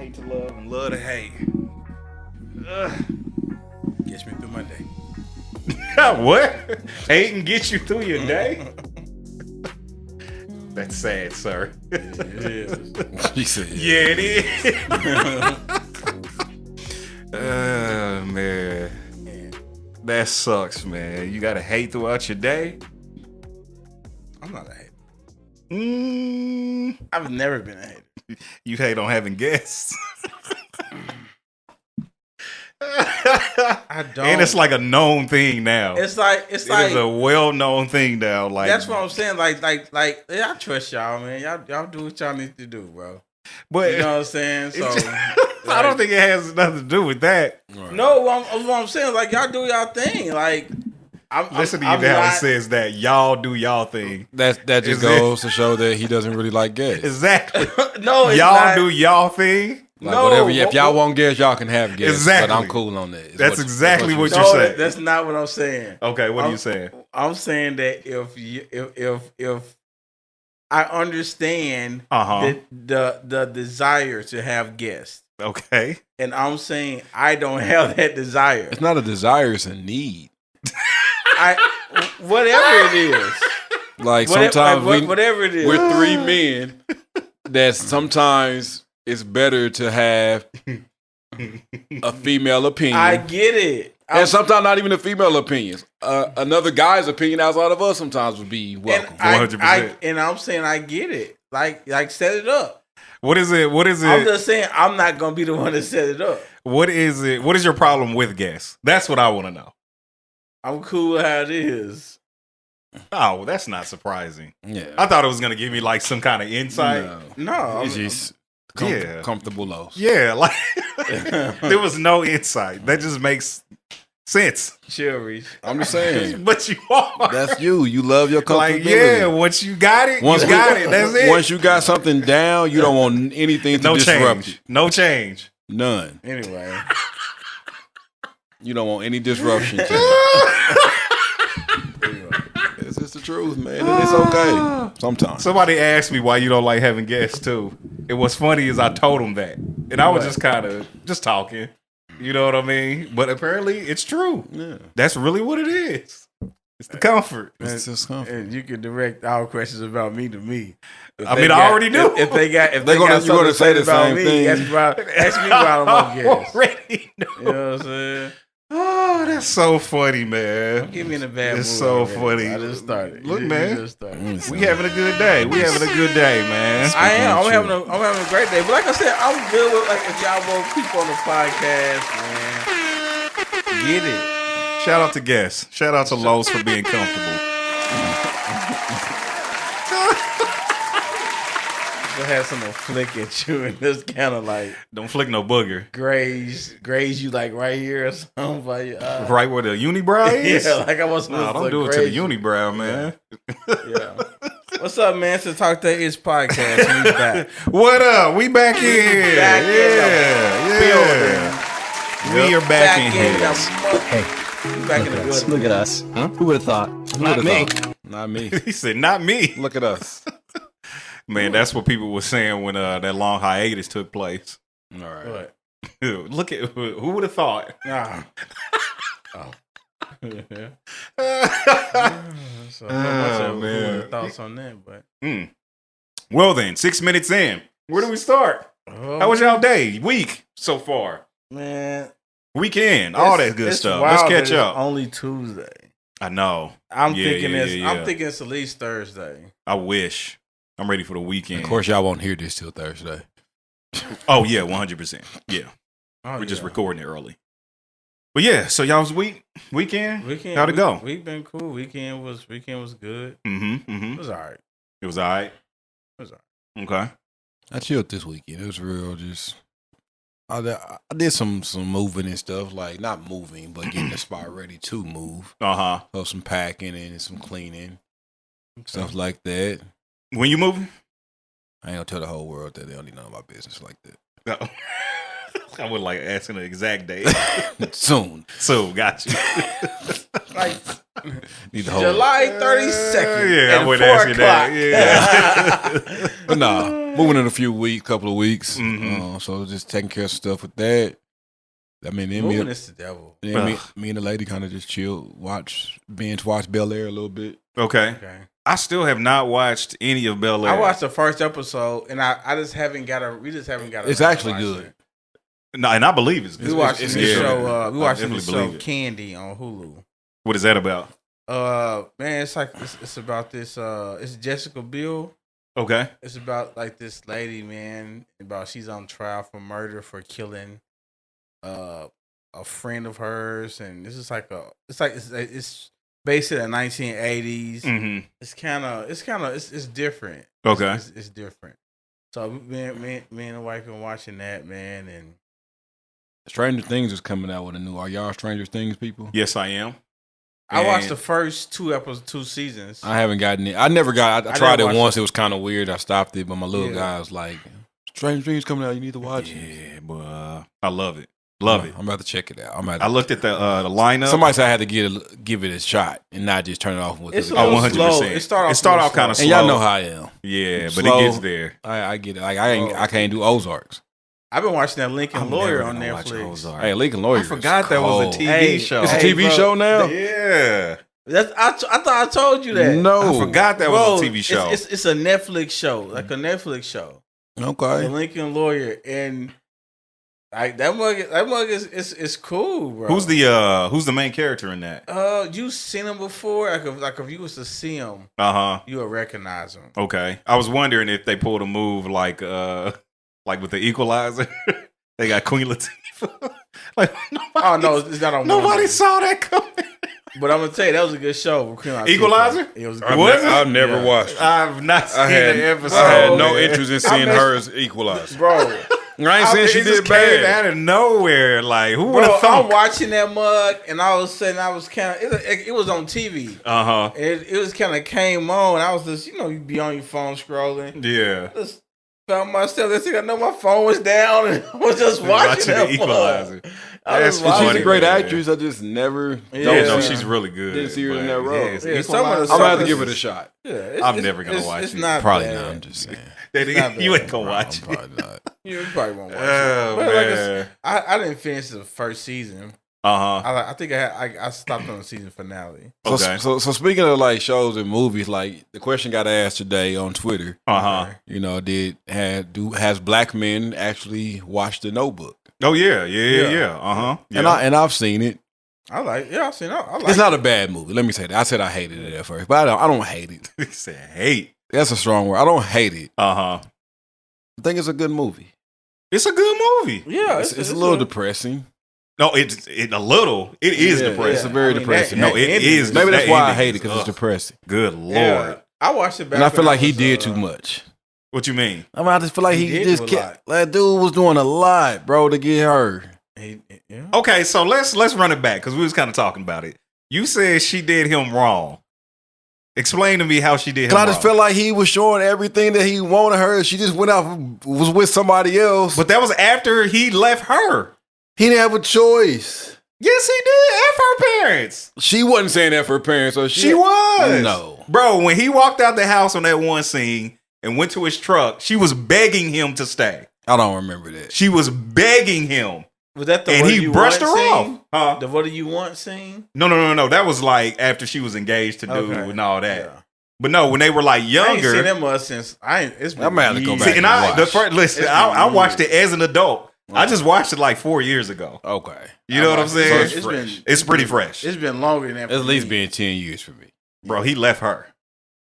Hate to love and love to hate. Gets me through my day. What? Hate and get you through your day? That's sad, sir. It is. He said, Yeah, it is. Man. That sucks, man. You gotta hate throughout your day? I'm not a hater. Mm, I've never been a hater. you hate on having guests. I don't. And it's like a known thing now. It's like It is a well-known thing now. Like that's what I'm saying. Like, yeah, I trust y'all, man. Y'all do what y'all need to do, bro. but You know what I'm saying? So I don't think it has nothing to do with that. right. No, what I'm saying, like y'all do y'all thing. Like Listen to you now. It says that y'all do y'all thing. That just Is goes to show that he doesn't really like guests. Exactly. no, it's Y'all not. do y'all thing. Like No, whatever. If y'all what- want guests, y'all can have guests. Exactly. But I'm cool on that. That's exactly what you you're No, saying. that's not what I'm saying. Okay, what are you saying? I'm saying that if I understand the desire to have guests, Okay. and I'm saying I don't have that desire. It's not a desire; it's a need. Whatever it is. Like Whatever- sometimes whatever it is. we're three men. That sometimes it's better to have a female opinion. I get it. And sometimes not even a female opinion. Another guy's opinion outside of us sometimes would be welcome. And 100%. and I'm saying I get it. Like set it up. What is it? What is I'm it? just saying I'm not gonna be the one to set it up. What is it? What is your problem with guests? That's what I want to know. I'm cool with how it is. Oh, well, that's not surprising. Yeah. I thought it was gonna give me like some kind of insight. No, It's just comfortable loss. Yeah, like there was no insight. That just makes sense. chill, Reese. I'm just saying. But you are. That's you. You love your Like, comfortability. yeah, once you got it, Once you got it. That's it. Once you got something down, you don't want anything to no disrupt change. you. No change. None. Anyway, You don't want any disruption to it. It's just the truth, man. And it's okay. Sometimes. Somebody asked me why you don't like having guests too. And what's funny is I told them that, and I was just kind of just talking. You know what I mean? But apparently, it's true. Yeah. That's really what it is. It's the comfort. It's just comfort. and you can direct all questions about me to me. If I they mean, I already do. If they got, They're gonna- you're gonna say the about same me, thing. ask me why I don't want guests. Already know. You know what I'm saying? Oh, that's so funny, man. Don't get me in a bad mood. It's so already. funny. I just started. Look, You man. just started. We having a good day. We having a good day, man. I am. I'm Speaking having a great day. But like I said, I'm good with like if y'all want people on the podcast, man. Get it. Shout out to guests. Shout out to Los for being comfortable. They'll have someone flick at you and just kind of like Don't flick no booger. graze you like right here or something. Like, Right where the unibrow is? yeah, like I was supposed No, to don't do it to the graze you. unibrow, man. Yeah. What's up, man? It's the Talk That Is podcast. We back. What up? We back here. Back in the building. We are back in in here. the Hey, we back in the building. look at us. Huh? Who would have thought? Not me. Not me. He said, not me. Look at us. Man, that's what people were saying when that long hiatus took place. All right. What? Look at who would have thought? Nah. Oh. So, Oh, man. man. Thoughts on that, but Well then, 6 minutes in. Where do we start? How was y'all day? Week so far? man? Weekend, all that good It's stuff. wild Let's that catch it's up. Only Tuesday. I know. I'm Yeah, thinking yeah, it's. yeah, I'm yeah. thinking it's at least Thursday. I wish. I'm ready for the weekend. Of course, y'all won't hear this till Thursday. Oh yeah, 100%. Yeah, Oh, we're just recording it early. But yeah, so y'all's weekend. Weekend. How'd it go? We've been cool. Weekend was good. Mm-hmm. It was all right. It was all right. It was all Okay. I chilled this weekend. It was real. Just I did some moving and stuff. Like not moving, but getting the spot ready to move. Uh-huh. So some packing and some cleaning, stuff like that. When you moving? I ain't gonna tell the whole world that they don't need none of my business like that. No. I would like asking the exact date. Soon. So, got you. Like Need to hold. July 32nd. Yeah, I at would 4 ask you o'clock. that. Yeah. But nah, moving in a couple of weeks. So just taking care of stuff with that. I mean, then Moving is the devil. me and the lady kind of just chill, binge watch Bel Air a little bit. Okay. Okay. I still have not watched any of Bel Air. I watched the first episode, and I just haven't got a. We just haven't got. It's actually good. No, and I believe it's good. We watching it's the good. show. We I watching the definitely show believe it. Candy on Hulu. What is that about? Man, it's like it's about this. It's Jessica Biel. Okay. It's about like this lady, man. About she's on trial for murder for killing a friend of hers, and this is like it's based in the 1980s. Mm-hmm. It's different. Okay. It's different. So me and the wife been watching that, man, and Stranger Things is coming out with a new. Are y'all Stranger Things people? Yes, I am. I watched the first 2 seasons. I haven't gotten it. I never got. I I tried it never once. watched It was kind of weird. I stopped it, but my little Yeah. guy was like, "Stranger Things coming out. You need to watch it." Yeah, but I love it. Love it. I'm about to check it out. I looked at the lineup. Somebody said I had to give it a shot and not just turn it off with It's it. a little 100%. slow. It started off kind of slow. And y'all know how I am. Yeah, but Slow. it gets there. I get it. Like I can't do Ozarks. I've been watching that Lincoln Lawyer on Netflix. Hey, Lincoln Lawyer. I forgot that was a TV Hey, show. It's a Hey, TV bro. show now. Yeah. I thought I told you that. No, I forgot that was a Bro, TV show. It's a Netflix show, like a Netflix show. The Okay. Lincoln Lawyer, and like that mug is cool, bro. Who's the main character in that? You seen him before? Like if you was to see him, Uh-huh. you would recognize him. Okay. I was wondering if they pulled a move like with the Equalizer. They got Queen Latifah. Like Oh no, it's not on. nobody Monday. saw that coming. But I'm gonna tell you that was a good show. with Queen Latifah. Equalizer? It was I've, good. Was it? I've never Yeah. watched it. I've not seen I had, the episode. I had no man. interest in seeing missed- her as Equalizer. bro. I ain't saying she It just did came bad. out of nowhere. Like who would Bro, have I'm thought? watching that mug, and all of a sudden I was kind of. It was on TV. Uh-huh. It was kind of came on. I was just, you be on your phone scrolling. Yeah. Just found myself. Next thing I know, my phone was down, and I was just watching that the Equalizer. mug. I was That's And watching she's a funny, great man. actress. I just never. Yeah. No, don't see she's her. really good. Didn't see her in but that role. it's Yeah, some of the- I'm some gonna have of to the- give it a shot. Yeah, I'm never gonna watch it's it. not Probably bad. not. I'm just saying. not You ain't bad. gonna No, watch I'm it. probably not. You probably won't watch Oh it. But like man. I didn't finish the first season. Uh-huh. I think I stopped on the season finale. Okay. So speaking of like shows and movies, like the question got asked today on Twitter. Uh-huh. You know, has black men actually watched The Notebook? Oh yeah. Uh-huh. Yeah. And I've seen it. I've seen it. I like It's not a bad movie. Let me say that. I said I hated it at first, but I don't hate it. He said hate. That's a strong word. I don't hate it. Uh-huh. I think it's a good movie. It's a good movie. Yeah, It's a little depressing. No, it's a little. It is Yeah, depressing. It's a very depressing. No, it is. Maybe that's that why I ending hate it, is- because it's ugh, depressing. Good Lord. Yeah, I watched it back. And I feel when like he was, did too much. What you mean? I mean, I just feel like He he did just do a kept. That dude was doing a lot, bro, to get her. Yeah. Okay, so let's run it back because we was kind of talking about it. You said she did him wrong. Explain to me how she did him Cause I wrong. just felt like he was showing everything that he wanted her. She just went out, was with somebody else. But that was after he left her. He didn't have a choice. Yes, he did. F her parents. She wasn't saying that for her parents. So She was. No. Bro, when he walked out the house on that one scene and went to his truck, she was begging him to stay. I don't remember that. She was begging him. Was that the And what do he you brushed her want off. scene? Huh? The what do you want scene? No. That was like after she was engaged to dude Okay. and all that. Yeah. But no, when they were like I ain't seen younger. them much since it's been I might have to go years. back See, and and I, the watch. first, listen, It's I been watched years. it as an adult. I just watched it like 4 years ago. Okay. You know what I'm saying? So it's fresh. It's pretty fresh. It's been longer than that. At for least me. been 10 years for me. Bro, he left her.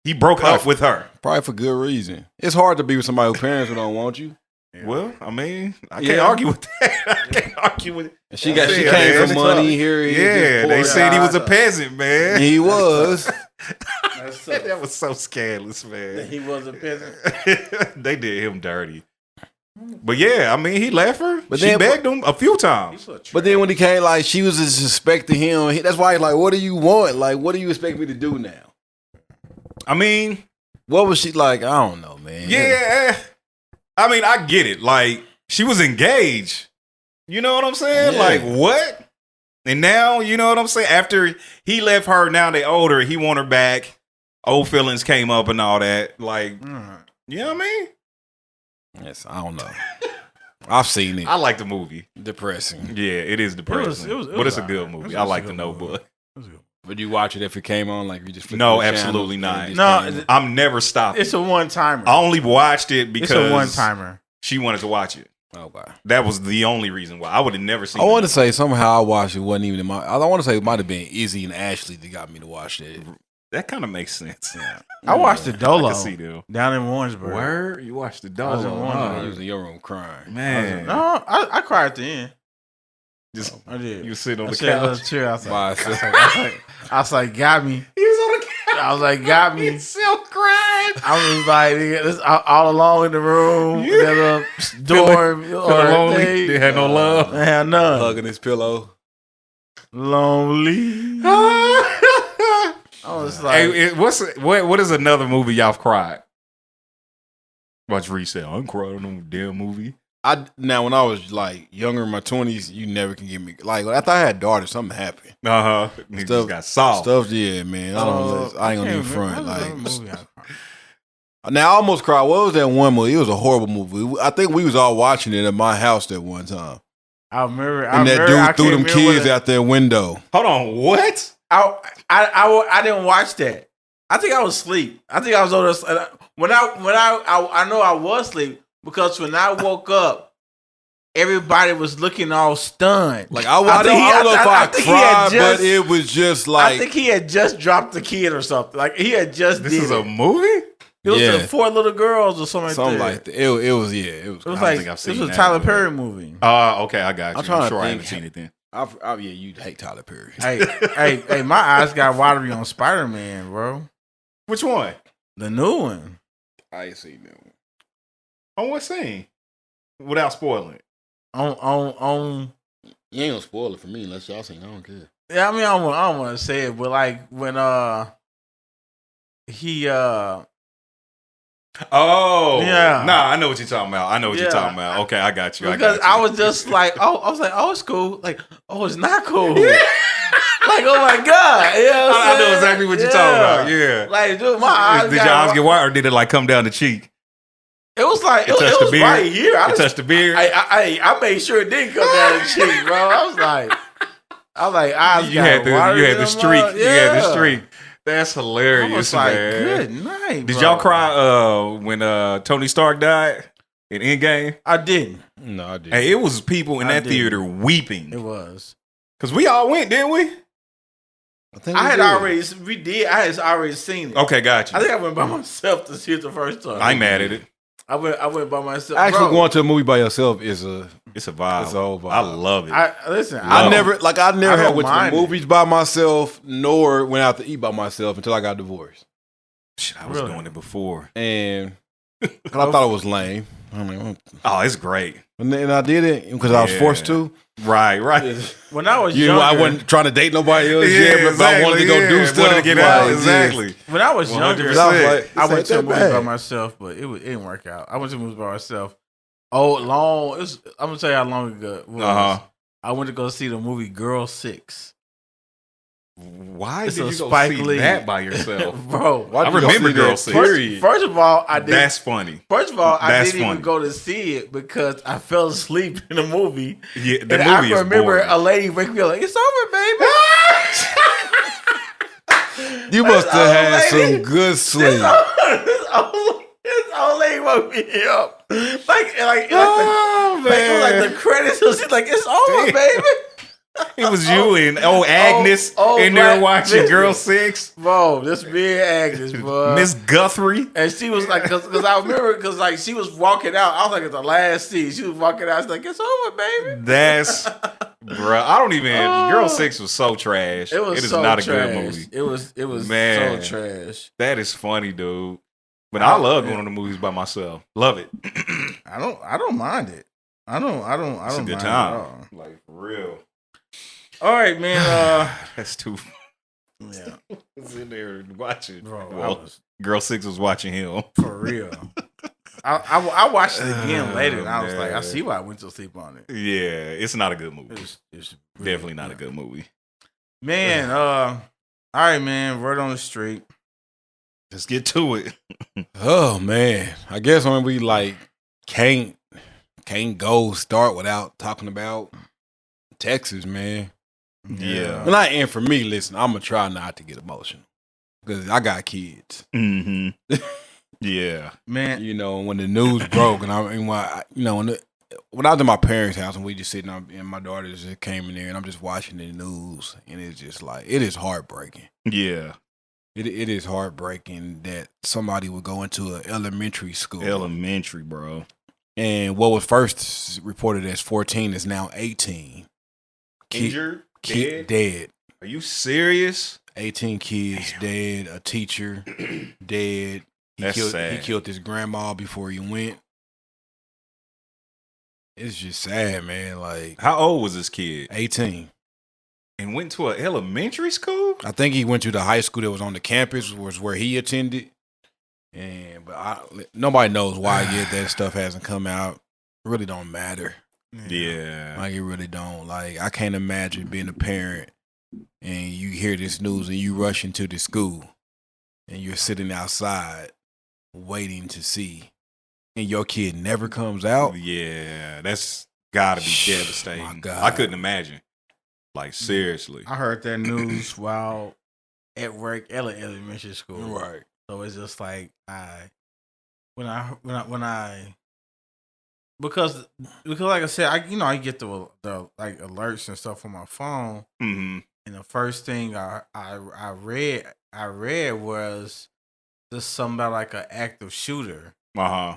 He broke up with her. Probably for good reason. It's hard to be with somebody whose parents who don't want you. Yeah. Well, I mean, I can't Yeah. argue with that. I can't argue with it. And she Yeah, came man, for it's money tough. here. Yeah, they just said he was a That's peasant, man. He was. That's tough. That was so scandalous, man. He was a peasant. They did him dirty. But yeah, I mean, he left her. But She then- begged him a few times. But then when he came, like, she was just suspecting him. That's why he's like, what do you want? Like, what do you expect me to do now? I mean, What was she like? I don't know, man. yeah. I mean, I get it. Like, she was engaged. You know what I'm saying? Yeah. Like, what? And now, you know what I'm saying? After he left her, now they older, he want her back. Old feelings came up and all that. Like, you know what I mean? Yes, I don't know. I've seen it. I like the movie. Depressing. Yeah, it is depressing. But it's a good movie. I like The Notebook. Would you watch it if it came on? Like, you just No, absolutely not. No, I'm never stopping. it's a one-timer. I only watched it because It's a one-timer. she wanted to watch it. Okay. That was the only reason why. I would have never seen I it. want to say somehow I watched it. Wasn't even in my. I want to say it might have been Izzy and Ashley that got me to watch it. That kind of makes sense. Yeah. I watched the Dolo I can see them. down in Warrensburg. Word? You watched the I was in Dolo? Warrensburg. You was in your room crying. Man. No, I cried at the end. Just I did. you were sitting on I the sat on couch. the chair. I was By like, itself. I was like, got me. He was on the couch. I was like, got me. Still crying. I was like, nigga, this all alone in the room. Yeah. That little dorm. Feeling lonely. thing. They had no love. I had none. Hugging his pillow. Lonely. I was like, Hey, what is another movie y'all cried? Watch Rece. I ain't cried on no damn movie. Now when I was like younger in my 20s, you never can get me like after I had daughters, something happened. Niggas Stuff- got soft. Stuff, yeah, man. I ain't gonna even front. Like movie. now, I almost cried. What was that one movie? It was a horrible movie. I think we was all watching it at my house that one time. I remember. And that dude threw them kids out their window. Hold on, what? I didn't watch that. I think I was asleep. I think I was on this. When I know I was asleep because when I woke up, everybody was looking all stunned. Like I don't know if I think he had cried, just- but it was just like I think he had just dropped the kid or something. Like he had just. This is a movie? It was Yeah. the 4 little girls or something like that. It was It was I don't like think I've this seen was a that, Tyler but- Perry movie. Okay, I got you. I'm trying I'm to sure I think. haven't seen it then. yeah, you'd hate Tyler Perry. hey, my eyes got watery on Spider-Man, bro. Which one? The new one. I ain't seen that one. On what scene? Without spoiling it. On You ain't gonna spoil it for me unless y'all seen. I don't care. yeah, I mean, I don't want to say it, but like when he Oh, Yeah. Nah, I know what you're talking about. I know what you're Yeah. talking about. Okay, I got you. because I I was just like, oh, it's cool. Like, oh, it's not cool. Like, oh my god, yeah, I know exactly what you're talking about. Yeah. Like, dude, my eyes. Did your eyes get wide, or did it like come down the cheek? It was like It touched it the was beard? right here. It touched the beard. I made sure it didn't come down the cheek, bro. I was like, eyes. You had the streak. Yeah. You had the streak. That's I hilarious, was like, man. good night. Did bro. y'all cry when Tony Stark died in Endgame? I didn't. No, I did. Hey, it was people in I that didn't. theater weeping. It was. Because we all went, didn't we? I think I we had did. already. We did. I had already seen it. Okay, got you. I think I went by myself to see it the first time. I ain't mad at it. I went by myself. Actually, Bro, going to a movie by yourself is a. It's a vibe. It's a whole vibe. I love it. I No. never I had don't went to mind the it. movies by myself, nor went out to eat by myself until I got divorced, Shit, I was Really? doing it before. and 'cause I thought it was lame. I'm like, well, Oh, it's great. and then I did it because I was forced to. Right. When I was You younger, know, I wasn't trying to date nobody else yet, but I wanted to go do stuff. Wanted to get out. like, Exactly. when I was younger, 100%. I was like, I went to a that movie bad. by myself, but it didn't work out. I went to movies by myself. Oh, long. I'm gonna tell you how long ago it was. Uh-huh. I went to go see the movie Girl 6. Why It's did a you go Spike see Lee. that by yourself? Bro, Why I did you go remember see Girl that? 6. Period. first of all, I did. That's funny. First of all, I That's didn't even funny. go to see it because I fell asleep in the movie. Yeah, the And I movie is remember boring. a lady wake me up like, "It's over, baby." You must have had lady. some good sleep. This old lady woke me up. Like Oh, it was like the credits was like, "It's over, Damn. baby." It was you and Agnes in there Black- watching listen. Girl 6. Bro, this me and Agnes, bro. Miss Guthrie. And she was like, because I remember, because like she was walking out. I was like at the last scene. She was walking out. I was like, "It's over, baby." That's, bruh. I don't even. Girl 6 was so trash. It was It is so not a trash. good movie. It was Man. so trash. That is funny, dude. But I love going to the movies by myself. Love it. I don't mind it. I don't It's a mind good it at time. all. Like, for real. All right, man. That's too. Yeah, It's in there watching. bro, I Well, was Girl 6 was watching him. for real. I watched it again later, and I was man. like, I see why I went to sleep on it. Yeah, it's not a good movie. It's really, Definitely not a good movie. Man, all right, man. Word on the street. Let's get to it. Oh man, I guess when we like can't go start without talking about Texas, man. Yeah. Well, and for me, listen, I'm gonna try not to get emotional because I got kids. Mm-hmm. Yeah, Man. You know, when the news broke, and when I was at my parents' house and we just sitting up, and my daughter just came in there, and I'm just watching the news, and it's just like it is heartbreaking. yeah. It is heartbreaking that somebody would go into an elementary school. Elementary, bro. And what was first reported as 14 is now 18. Injured? Dead. Are you serious? 18 kids dead. A teacher dead. Sad. He killed his grandma before he went. It's just sad, man. Like, How old was this kid? 18. And went to an elementary school? I think he went to the high school that was on the campus, was where he attended. Nobody knows why yet that stuff hasn't come out. It really don't matter. Yeah. Like, it really don't. Like, I can't imagine being a parent and you hear this news and you rush into the school and you're sitting outside waiting to see, and your kid never comes out. Yeah, that's gotta be devastating. My God. I couldn't imagine. Like, seriously. I heard that news while at work at an elementary school. Right. So it's just like when I because like I said, I get the like alerts and stuff on my phone, Mm-hmm. and the first thing I read was just something about like an active shooter, Uh-huh.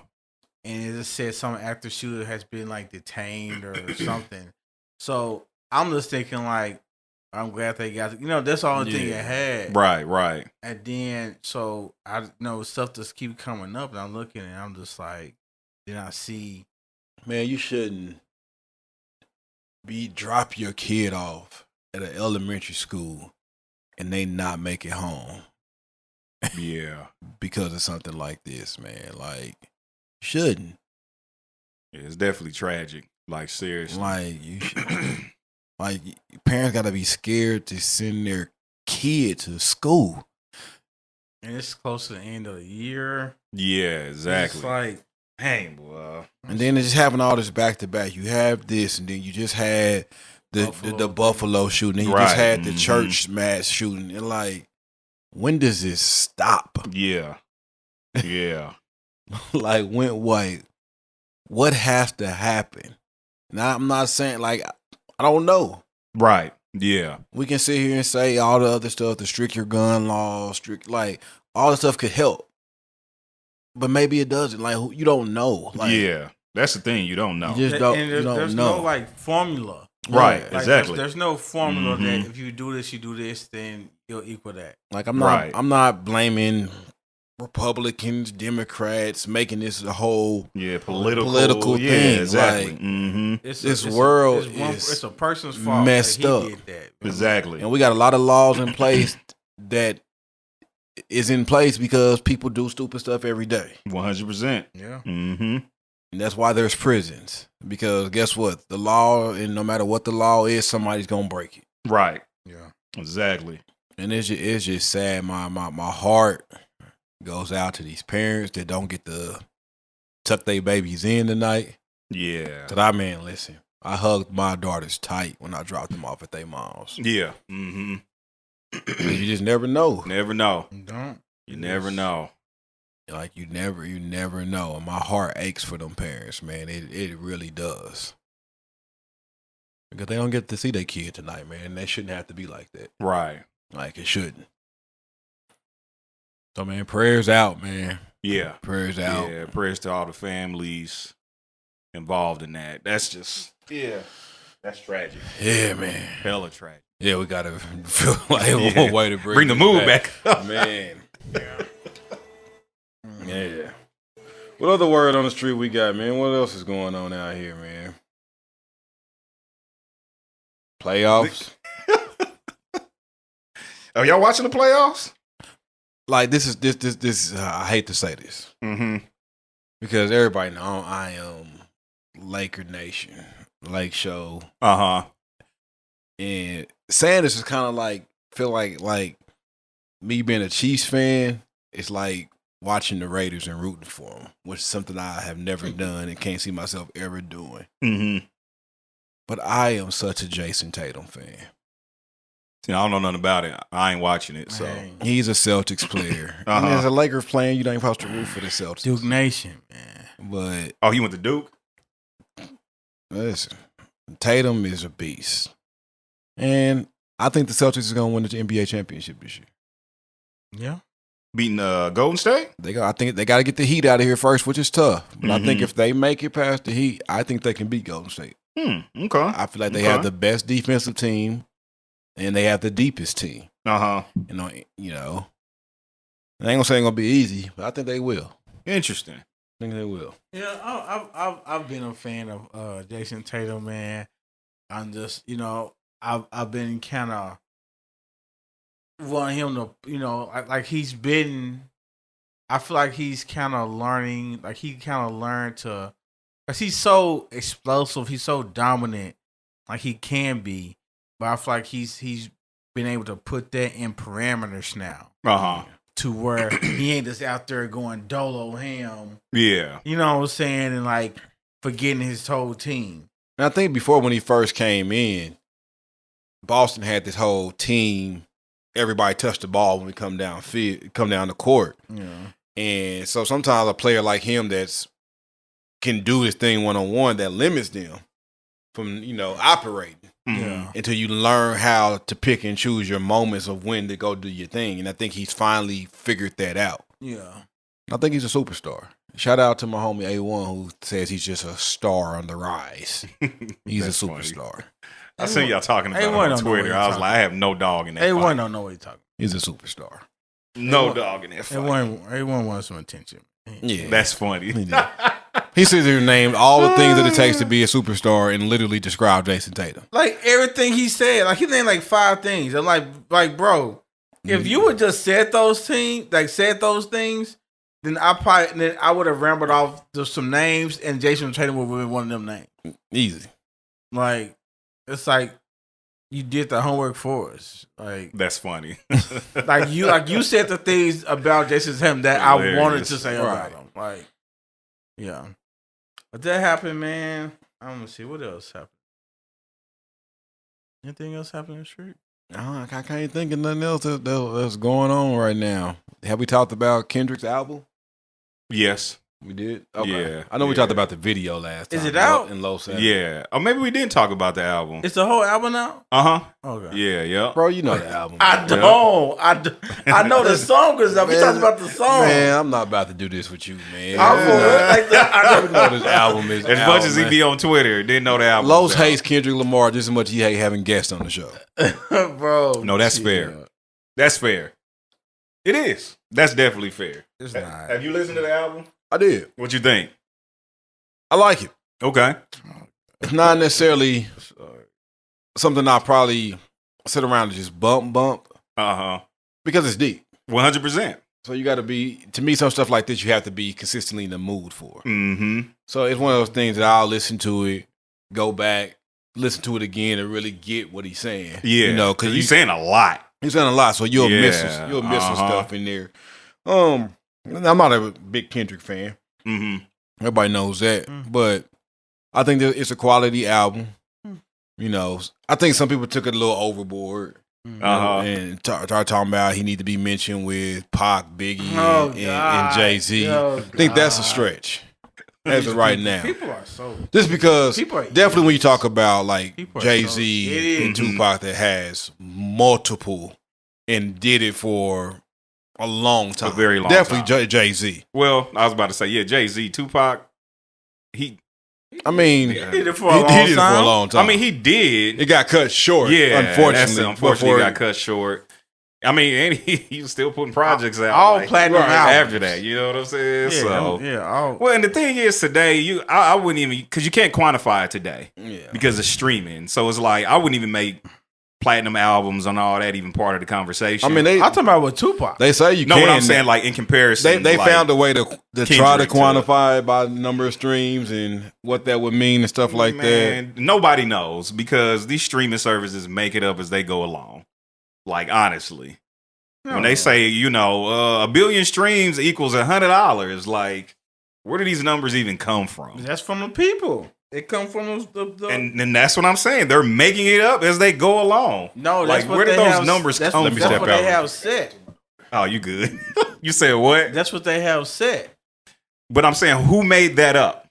and it just said some active shooter has been like detained or something. So I'm just thinking like, I'm glad they got that's the only thing it had. Right. And then so I know stuff just keep coming up, and I'm looking and I'm just like, then I see, Man, you shouldn't drop your kid off at an elementary school and they not make it home Yeah. because of something like this, man. Like, you shouldn't. Yeah, it's definitely tragic. Like, seriously. Like, you should. Like, parents gotta be scared to send their kid to school. and it's close to the end of the year. Yeah, exactly. It's like, dang, boy. And then it's just having all this back to back. You have this, and then you just had the Buffalo shooting, and you just Right. had the church mass shooting. And like, when does this stop? Yeah. Yeah. Like, what has to happen? Now, I'm not saying, like, I don't know. Right. Yeah. We can sit here and say all the other stuff, the stricter gun laws, like, all the stuff could help. But maybe it doesn't. Like, you don't know. Like, yeah. That's the thing. You don't know. You just don't, and you don't there's know. no like formula. Right. Like, Exactly. There's no formula Mhm. that if you do this, then you'll equal that. Like, I'm Right. not blaming Republicans, Democrats, making this a whole Yeah. Political thing. Yeah, exactly. Like, mm-hmm. This world it's a person's fault. messed that up. he did that. Exactly. and we got a lot of laws in place that is in place because people do stupid stuff every day. 100%. Yeah. Mm-hmm. And that's why there's prisons. Because guess what? The law, and no matter what the law is, somebody's gonna break it. Right. Yeah. Exactly. And it's just sad. My heart goes out to these parents that don't get to tuck their babies in tonight. Yeah. Cause listen, I hugged my daughters tight when I dropped them off at their mom's. Yeah. Mm-hmm. You just never know. Never know. Don't. You never know. Like, you never know. And my heart aches for them parents, man. It really does. Because they don't get to see their kid tonight, man. And they shouldn't have to be like that. Right. Like, it shouldn't. So, man, prayers out, man. Yeah. Prayers out. Yeah. Prayers to all the families involved in that. That's just, yeah. That's tragic. Yeah, man. Hella tragic. Yeah, we got to feel like Yeah. one way to Bring the this mood back up. Man. Yeah. What other word on the street we got, man? What else is going on out here, man? Playoffs? Are y'all watching the playoffs? Like, this is I hate to say this. Mm-hmm. because everybody know I am Laker Nation, Lake Show, and Sanders is kind of like feel like me being a Chiefs fan. It's like watching the Raiders and rooting for them, which is something I have never done and can't see myself ever doing. Mm-hmm. But I am such a Jason Tatum fan. See, I don't know nothing about it. I ain't watching it, so he's a Celtics player. I mean, as a Lakers fan, you ain't supposed to root for the Celtics. Duke Nation, man. But he went to Duke. Listen, Tatum is a beast, and I think the Celtics is going to win the NBA championship this year. Yeah, beating Golden State. I think they got to get the Heat out of here first, which is tough. But I think if they make it past the Heat, I think they can beat Golden State. Okay. I feel like they have the best defensive team, and they have the deepest team. You know, I ain't gonna say it's gonna be easy, but I think they will. Interesting. I think they will. Yeah, I've been a fan of Jason Tatum, man. I'm just, I've been kind of wanting him to, like he's been. I feel like he's kind of learning, like he kind of learned to, cause he's so explosive, he's so dominant, like he can be, but I feel like he's been able to put that in parameters now. To where he ain't just out there going dolo ham. Yeah. You know what I'm saying? And like forgetting his whole team. And I think before when he first came in, Boston had this whole team. Everybody touched the ball when we come down the court. Yeah. And so sometimes a player like him can do his thing one-on-one that limits them from, operating. Yeah. Until you learn how to pick and choose your moments of when to go do your thing. And I think he's finally figured that out. Yeah. I think he's a superstar. Shout out to my homie A1 who says he's just a star on the rise. He's a superstar. Funny. I seen y'all talking about him on Twitter. I was like, I have no dog in that A1 fight. don't know what he's talking about. He's a superstar. No dog in that fight. A1 wants some attention. Yeah. That's funny. He says he named all the things that it takes to be a superstar and literally described Jason Tatum. Like everything he said, like he named like 5 things. I'm like, bro, if you would just said those things, then I would have rambled off just some names, and Jason Tatum would have been one of them names. Easy. Like it's like you did the homework for us. Like that's funny. like you said the things about Jason Tatum that I wanted to say about him. Like, yeah. But that happened, man. I'm gonna see what else happened. Anything else happened in the street? I can't think of nothing else that's going on right now. Have we talked about Kendrick's album? Yes. We did? Okay. Yeah. I know we talked about the video last time. Is it out? In Los Angeles. Yeah. Or maybe we didn't talk about the album. It's the whole album out? Okay. Yeah. Bro, you know the album. I don't. I know the song because we talked about the song. Man, I'm not about to do this with you, man. I know this album is as out, much as man. he be on Twitter, didn't know the album. Los hates Kendrick Lamar just as much as he hate having guests on the show. Bro. No, that's fair. That's fair. It is. That's definitely fair. It's not. Have you listened to the album? I did. What you think? I like it. Okay. It's not necessarily something I probably sit around and just bump. Because it's deep. 100%. So you got to be, to me, some stuff like this, you have to be consistently in the mood for. Mm-hmm. So it's one of those things that I'll listen to it, go back, listen to it again, and really get what he's saying. Yeah. Because he's saying a lot. He's saying a lot, so you'll miss some stuff in there. I'm not a big Kendrick fan. Mm-hmm. Everybody knows that. But I think that it's a quality album. I think some people took it a little overboard. And start talking about he need to be mentioned with Pac, Biggie, and Jay-Z. I think that's a stretch as of right now. People are so... Just because definitely when you talk about like Jay-Z and so, Tupac that has multiple and did it for a long time. A very long definitely time. Jay-Z. Well, I was about to say, Jay-Z, Tupac, he did it for a long time. I mean, he did. It got cut short. Yeah, unfortunately. Unfortunately, got cut short. I mean, and he was still putting projects out. All platinum after that. You know what I'm saying? Well, and the thing is, today, I wouldn't even, because you can't quantify it today. Yeah. Because of streaming. So it's like, I wouldn't even make platinum albums and all that even part of the conversation? I mean, I'm talking about with Tupac. they say you no, can. what I'm saying, like in comparison, They like, found a way to try to Kendrick to- quantify it by number of streams and what that would mean and stuff like that. Nobody knows because these streaming services make it up as they go along. Like honestly, when they say a billion streams equals $100, like where do these numbers even come from? That's from the people. It come from the and that's what I'm saying. They're making it up as they go along. No, that's like what where did they those have, numbers that's, come that's from? That's what they have set. Oh, you good? You said what? That's what they have set. But I'm saying, who made that up?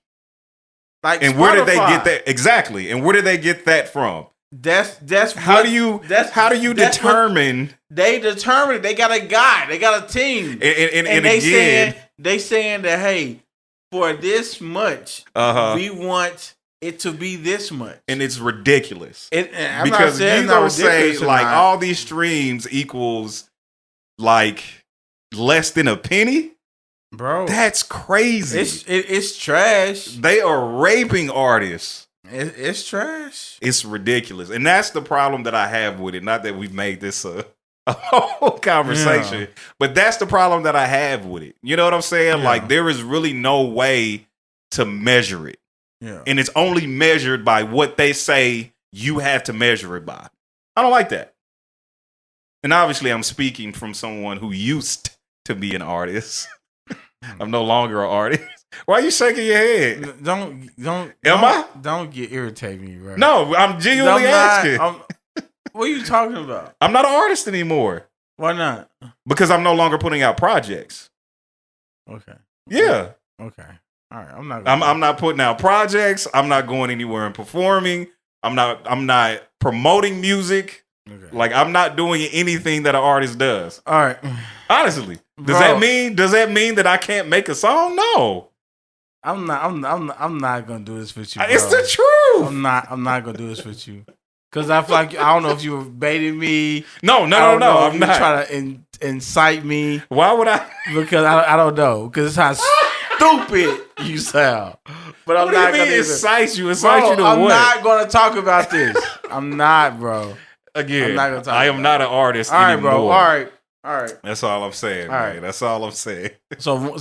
Like, and Spotify. where did they get that exactly? And where did they get that from? That's how do you determine? They determine it. They got a guy. They got a team. And they again, saying that, hey, for this much, we want it to be this much, and it's ridiculous. I'm because not you don't say like not. all these streams equals like less than a penny, bro. That's crazy. It's trash. They are raping artists. It's trash. It's ridiculous, and that's the problem that I have with it. Not that we've made this a whole conversation, but that's the problem that I have with it. You know what I'm saying? Yeah. Like there is really no way to measure it. Yeah. And it's only measured by what they say you have to measure it by. I don't like that. And obviously I'm speaking from someone who used to be an artist. I'm no longer an artist. Why are you shaking your head? Don't get irritating, right? No, I'm genuinely asking. What are you talking about? I'm not an artist anymore. Why not? Because I'm no longer putting out projects. Okay. Yeah. Okay. All right. I'm not putting out projects. I'm not going anywhere and performing. I'm not promoting music. Okay. Like I'm not doing anything that an artist does. All right. Honestly. Does that mean that I can't make a song? No. I'm not gonna do this with you, bro. It's the truth. I'm not gonna do this with you. Cause I feel like I don't know if you were baiting me. No. I'm not trying to incite me. Why would I? Because I don't know. Because it's how stupid you sound. But I'm not gonna incite you. Incite you to I'm what? not gonna talk about this. I'm not, bro. Again, I'm not gonna talk I am not an artist anymore. All right, bro. All right. That's all I'm saying. All right. That's all I'm saying. So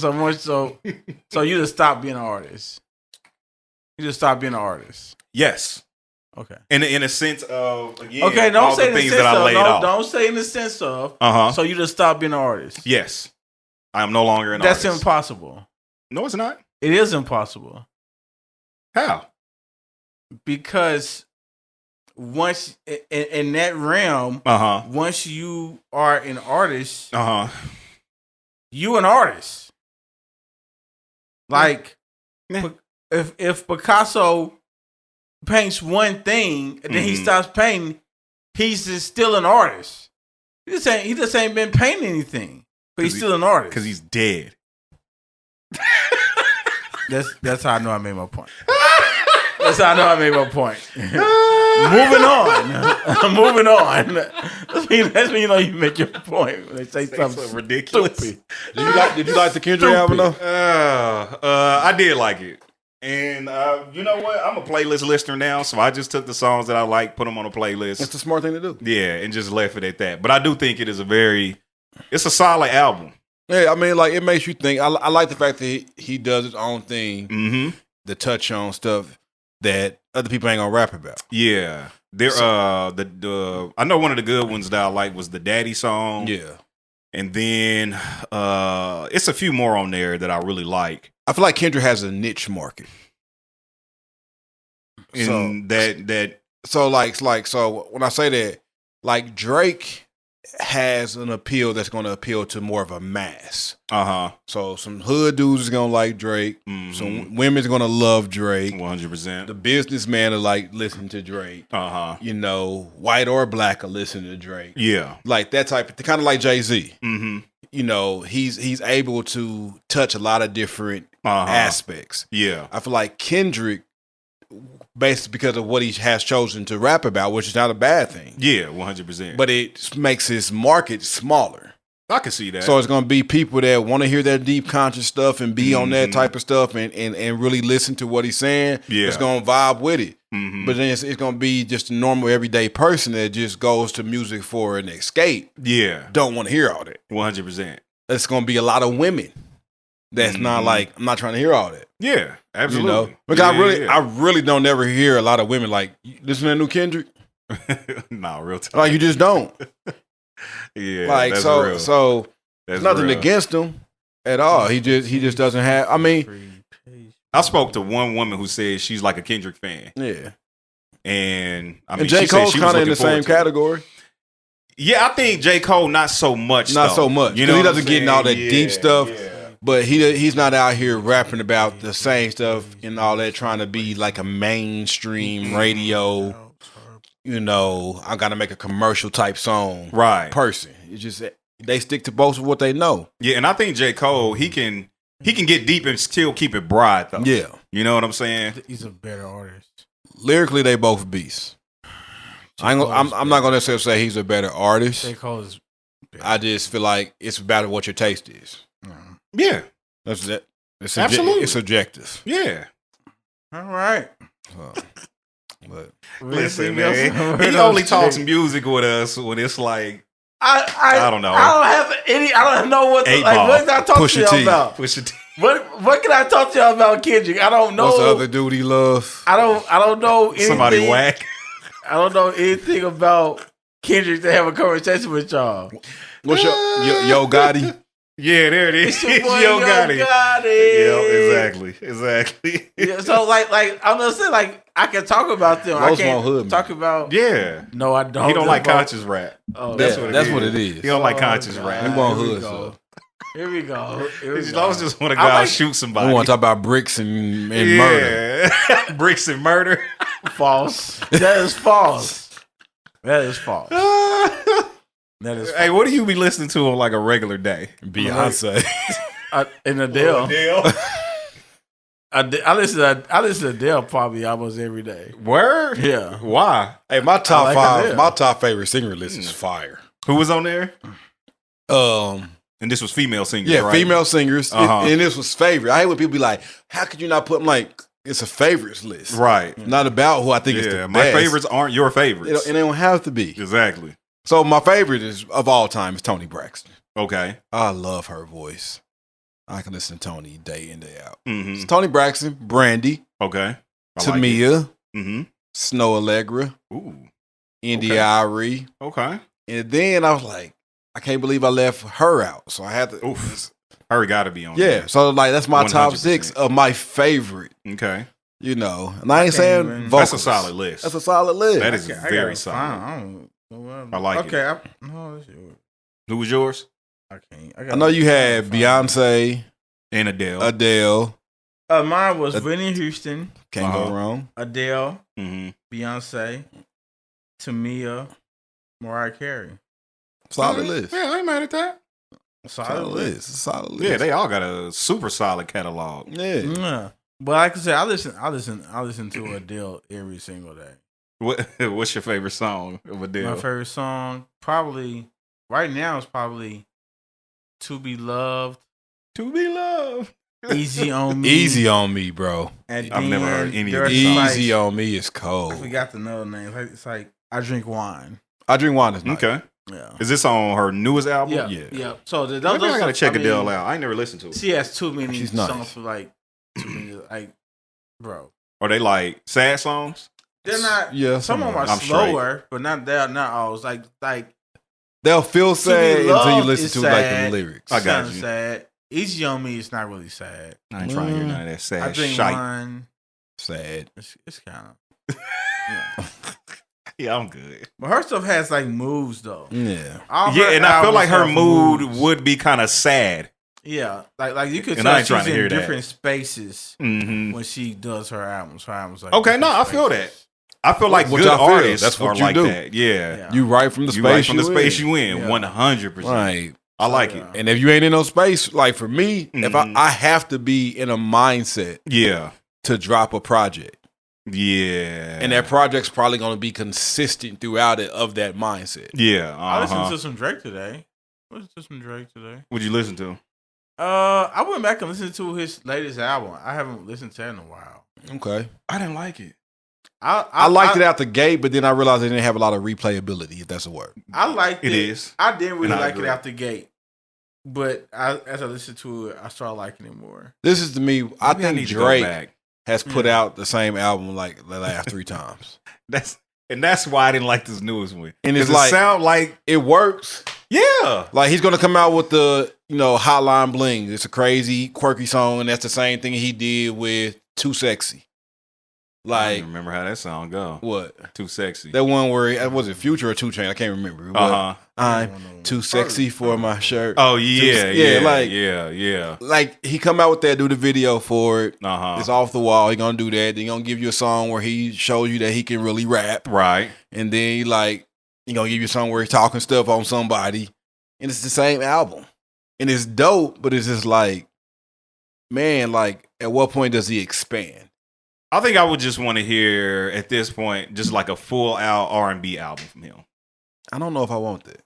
you just stop being an artist. You just stop being an artist. Yes. Okay. In a sense of again, okay, don't all say the in things the sense that I of laid off. Don't say in the sense of. So you just stop being an artist. Yes. I am no longer an artist. That's impossible. No, it's not. It is impossible. How? Because once in that realm, once you are an artist, you an artist. Like if Picasso paints one thing and then he stops painting, he's just still an artist. He just ain't been painting anything, but he's still an artist because he's dead. That's how I know I made my point. That's how I know I made my point. Moving on. That's when you know you make your point. When they say something ridiculous. Stupid. Did you like the Kendrick album though? I did like it. And you know what? I'm a playlist listener now, so I just took the songs that I like, put them on a playlist. It's the smart thing to do. Yeah, and just left it at that. But I do think it is it's a solid album. Yeah, I mean, like it makes you think. I like the fact that he does his own thing, to touch on stuff that other people ain't gonna rap about. Yeah, I know one of the good ones that I like was the Daddy song. Yeah, and then it's a few more on there that I really like. I feel like Kendrick has a niche market. And so when I say that, like Drake has an appeal that's going to appeal to more of a mass. So some hood dudes is going to like Drake. Some women's going to love Drake. 100%. The businessman will like listen to Drake. You know, white or black will listen to Drake. Yeah. Like that type of, kind of like Jay-Z. You know, he's able to touch a lot of different aspects. Yeah. I feel like Kendrick, basically because of what he has chosen to rap about, which is not a bad thing. Yeah, 100%. But it makes his market smaller. I can see that. So it's going to be people that want to hear that deep conscious stuff and be on that type of stuff and really listen to what he's saying. Yeah. It's going to vibe with it. Mm-hmm. But then it's going to be just a normal everyday person that just goes to music for an escape. Yeah. Don't want to hear all that. 100%. It's going to be a lot of women that's not like, I'm not trying to hear all that. Yeah, absolutely. You know? Because I really don't ever hear a lot of women like, listen to that new Kendrick? Nah, real time. Like, you just don't. Yeah, like, that's so real. so That's there's nothing real. against him at all. He just doesn't have, I mean. I spoke to one woman who said she's like a Kendrick fan. Yeah. And I mean, And J. she said Cole's she was kind of in looking the same forward to it. category. Yeah, I think J. Cole not so much. Not though. so much. You know, He what doesn't I'm get in all that saying? deep stuff. Yeah. But he's not out here rapping about the same stuff and all that, trying to be like a mainstream radio, you know, I got to make a commercial type song person. It's just they stick to both of what they know. Yeah, and I think J. Cole, he can get deep and still keep it broad, though. Yeah. You know what I'm saying? He's a better artist. Lyrically, they both beasts. I'm not going to necessarily say he's a better artist. J. Cole is better. I just feel like it's about what your taste is. Yeah. That's it. It's Absolutely. It's subjective. Yeah. All right. But listen, man, he only talks music with us when it's like I don't know. I don't have any. I don't know what. Eight Like, Ball. what can I talk to y'all about? Push it. What can I talk to y'all about Kendrick? I don't know. What's the other dude he loves? I don't know anything. Somebody whack. I don't know anything about Kendrick to have a conversation with y'all. What's your Yo Gotti? Yeah, there it is. It's your boy, Yo Gotti. Yeah, exactly. Yeah, so like I'm just saying, like I can talk about them. Most I can't hood, talk about. Yeah. No, I don't. He don't like conscious rap. Oh, That's what it is. He don't like conscious God. rap. He want Here we hood go. stuff. Here we go. He always just want to go out and shoot somebody. We want to talk about bricks and murder. Bricks and murder. False. That is false. That is false. That is false. Hey, what do you be listening to on like a regular day? Beyonce. And Adele. I listen to Adele probably almost every day. Word? Yeah. Why? Hey, my top like five, Adele. my top favorite singer list is fire. Who was on there? And this was female singers, yeah, right? female singers. Uh-huh. And this was favorite. I hate when people be like, how could you not put them like, it's a favorites list. Right. Not about who I think is the my best. favorites aren't your favorites. And they don't have to be. Exactly. So my favorite is of all time is Toni Braxton. Okay. I love her voice. I can listen to Toni day in, day out. Mm-hmm. It's Toni Braxton, Brandy, Okay. Tamia, Mm-hmm. Snow Allegra, Ooh. India Arie. Okay. And then I was like, I can't believe I left her out. So I had to. Oof. Her got to be on Yeah. there. So like that's my top 100%. 6 of my favorite. Okay. You know, and I ain't saying even- vocals. That's a solid list. That's a solid list. That is I very gotta solid. find- I don't know. I like okay, it. no, that's yours. Who was yours? I can't. I know you had Beyonce, And Adele. Adele. Mine was Whitney Houston, Can't go wrong. Adele, Mm-hmm. Beyonce, Tamia, Mariah Carey. Solid list. Yeah, I ain't mad at that. Solid list. Solid list. Yeah, they all got a super solid catalog. Yeah. Yeah. But like I said, I listen to Adele every single day. What's your favorite song of Adele? My favorite song, probably right now, is probably "To Be Loved," To Be Loved. "Easy on Me," Easy on me, bro. And I've never heard then any of there's these. like- Easy on me is I cold. forgot the another name. It's like "I Drink Wine." I drink wine is nice. Okay. Yeah. Is this on her newest album? Yeah. So those Maybe I gotta are- check I mean, Adele out. I ain't never listened to it. She has too many She's nice. songs for like too many, like, bro. Are they like sad songs? They're not. Yeah, Some of them are I'm straight. slower, but not all. It's like They'll feel sad To Be until you Loved listen is to like sad. the lyrics. I got kinda you. sad. Easy on Me is not really sad. I ain't trying to hear none of that I sad Drink shite. Wine. Sad. It's kind of. Yeah. Yeah, I'm good. But her stuff has like moves though. Yeah. All Yeah, her and I feel albums like her have mood moves. would be kind of sad. Yeah, like you could And I tell ain't trying she's to hear in that. different spaces Mm-hmm. when she does her albums. Her albums like Okay, no, different I feel spaces. I feel like Which good I feel. artists That's what are you like do. that. Yeah. Yeah. You right from the You space right from the space in. you in, Yeah. 100%. Right. I like Yeah. it. And if you ain't in no space, like for me, if Mhm. I have to be in a mindset Yeah. to drop a project. Yeah. And that project's probably going to be consistent throughout it of that mindset. Yeah. I listened Uh-huh. to some Drake today. What'd you listen to? I went back and listened to his latest album. I haven't listened to it in a while. Okay. I didn't like it. I liked it out the gate, but then I realized it didn't have a lot of replayability, if that's a word. I liked it. It is. I didn't really And I like agree. it out the gate. But as I listened to it, I started liking it more. This is to me, I Maybe think need to go Drake back. has put out the same album like the last 3 times. That's why I didn't like this newest one. And it's 'Cause like- it sound like It works. yeah. Like he's gonna come out with the, Hotline Bling. It's a crazy, quirky song, and that's the same thing he did with Too Sexy. I Like don't remember how that song go. what? Too sexy. That one where was it Future or 2 Chainz? I can't remember. Uh-huh. I'm too sexy for my shirt. Oh yeah, yeah, like- yeah. Like he come out with that, do the video for it. Uh-huh. It's off the wall. He gonna do that. Then he gonna give you a song where he shows you that he can really rap. Right. And then he gonna give you a song where he's talking stuff on somebody. And it's the same album. And it's dope, but it's just like, man, like at what point does he expand? I think I would just want to hear at this point just like a full out R&B album from him. I don't know if I want that.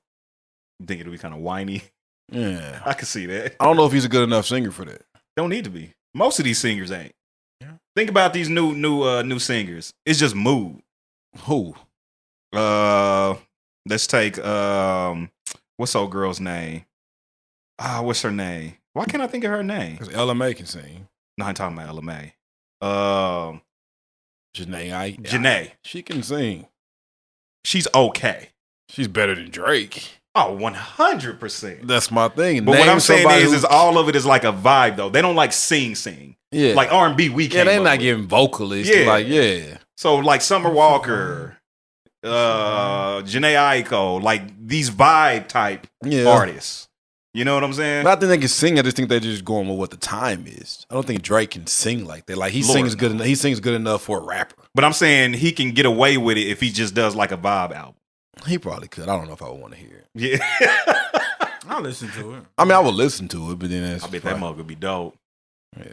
You think it'll be kind of whiny? Yeah. I can see that. I don't know if he's a good enough singer for that. Don't need to be. Most of these singers ain't. Yeah. Think about these new singers. It's just mood. Who? Let's take what's old girl's name? What's her name? Why can't I think of her name? Because LMA can sing. No, I'm talking about LMA. Janae. She can sing. She's okay. She's better than Drake. Oh, 100%. That's my thing. But what I'm saying somebody is all of it is like a vibe though. They don't like sing. yeah, Like R&B we yeah, came they're up not with. giving vocalists. Yeah. Like, yeah. So like Summer Walker, Janae Aiko, like these vibe type Yeah. artists. You know what I'm saying? But I think they can sing. I just think they're just going with what the time is. I don't think Drake can sing like that. Like he Lord, sings good no. enough. He sings good enough for a rapper. But I'm saying he can get away with it if he just does like a vibe album. He probably could. I don't know if I would want to hear it. Yeah. I'll listen to it. I mean, I would listen to it, but then that's I bet that mug would be dope. Yeah,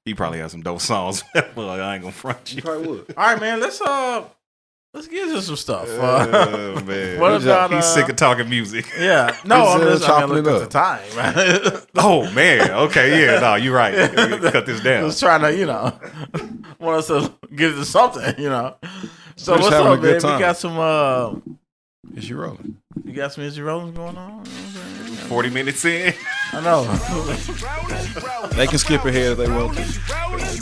He probably has some dope songs. Well, I ain't gonna front you. probably would. All right, man. Let's get into some stuff. Oh, man. What about He's sick of talking music. Yeah, no, He's, I'm just chopping look it at the up. time, right? Oh man. Okay. Yeah. No, you're right. Cut this down. Just trying to, want us to get into something, So We're just what's having a up, good man? time. We got some. Is she rolling? You got some Izzy Rollins going on? 40 minutes in. I know. They can skip ahead if they want to.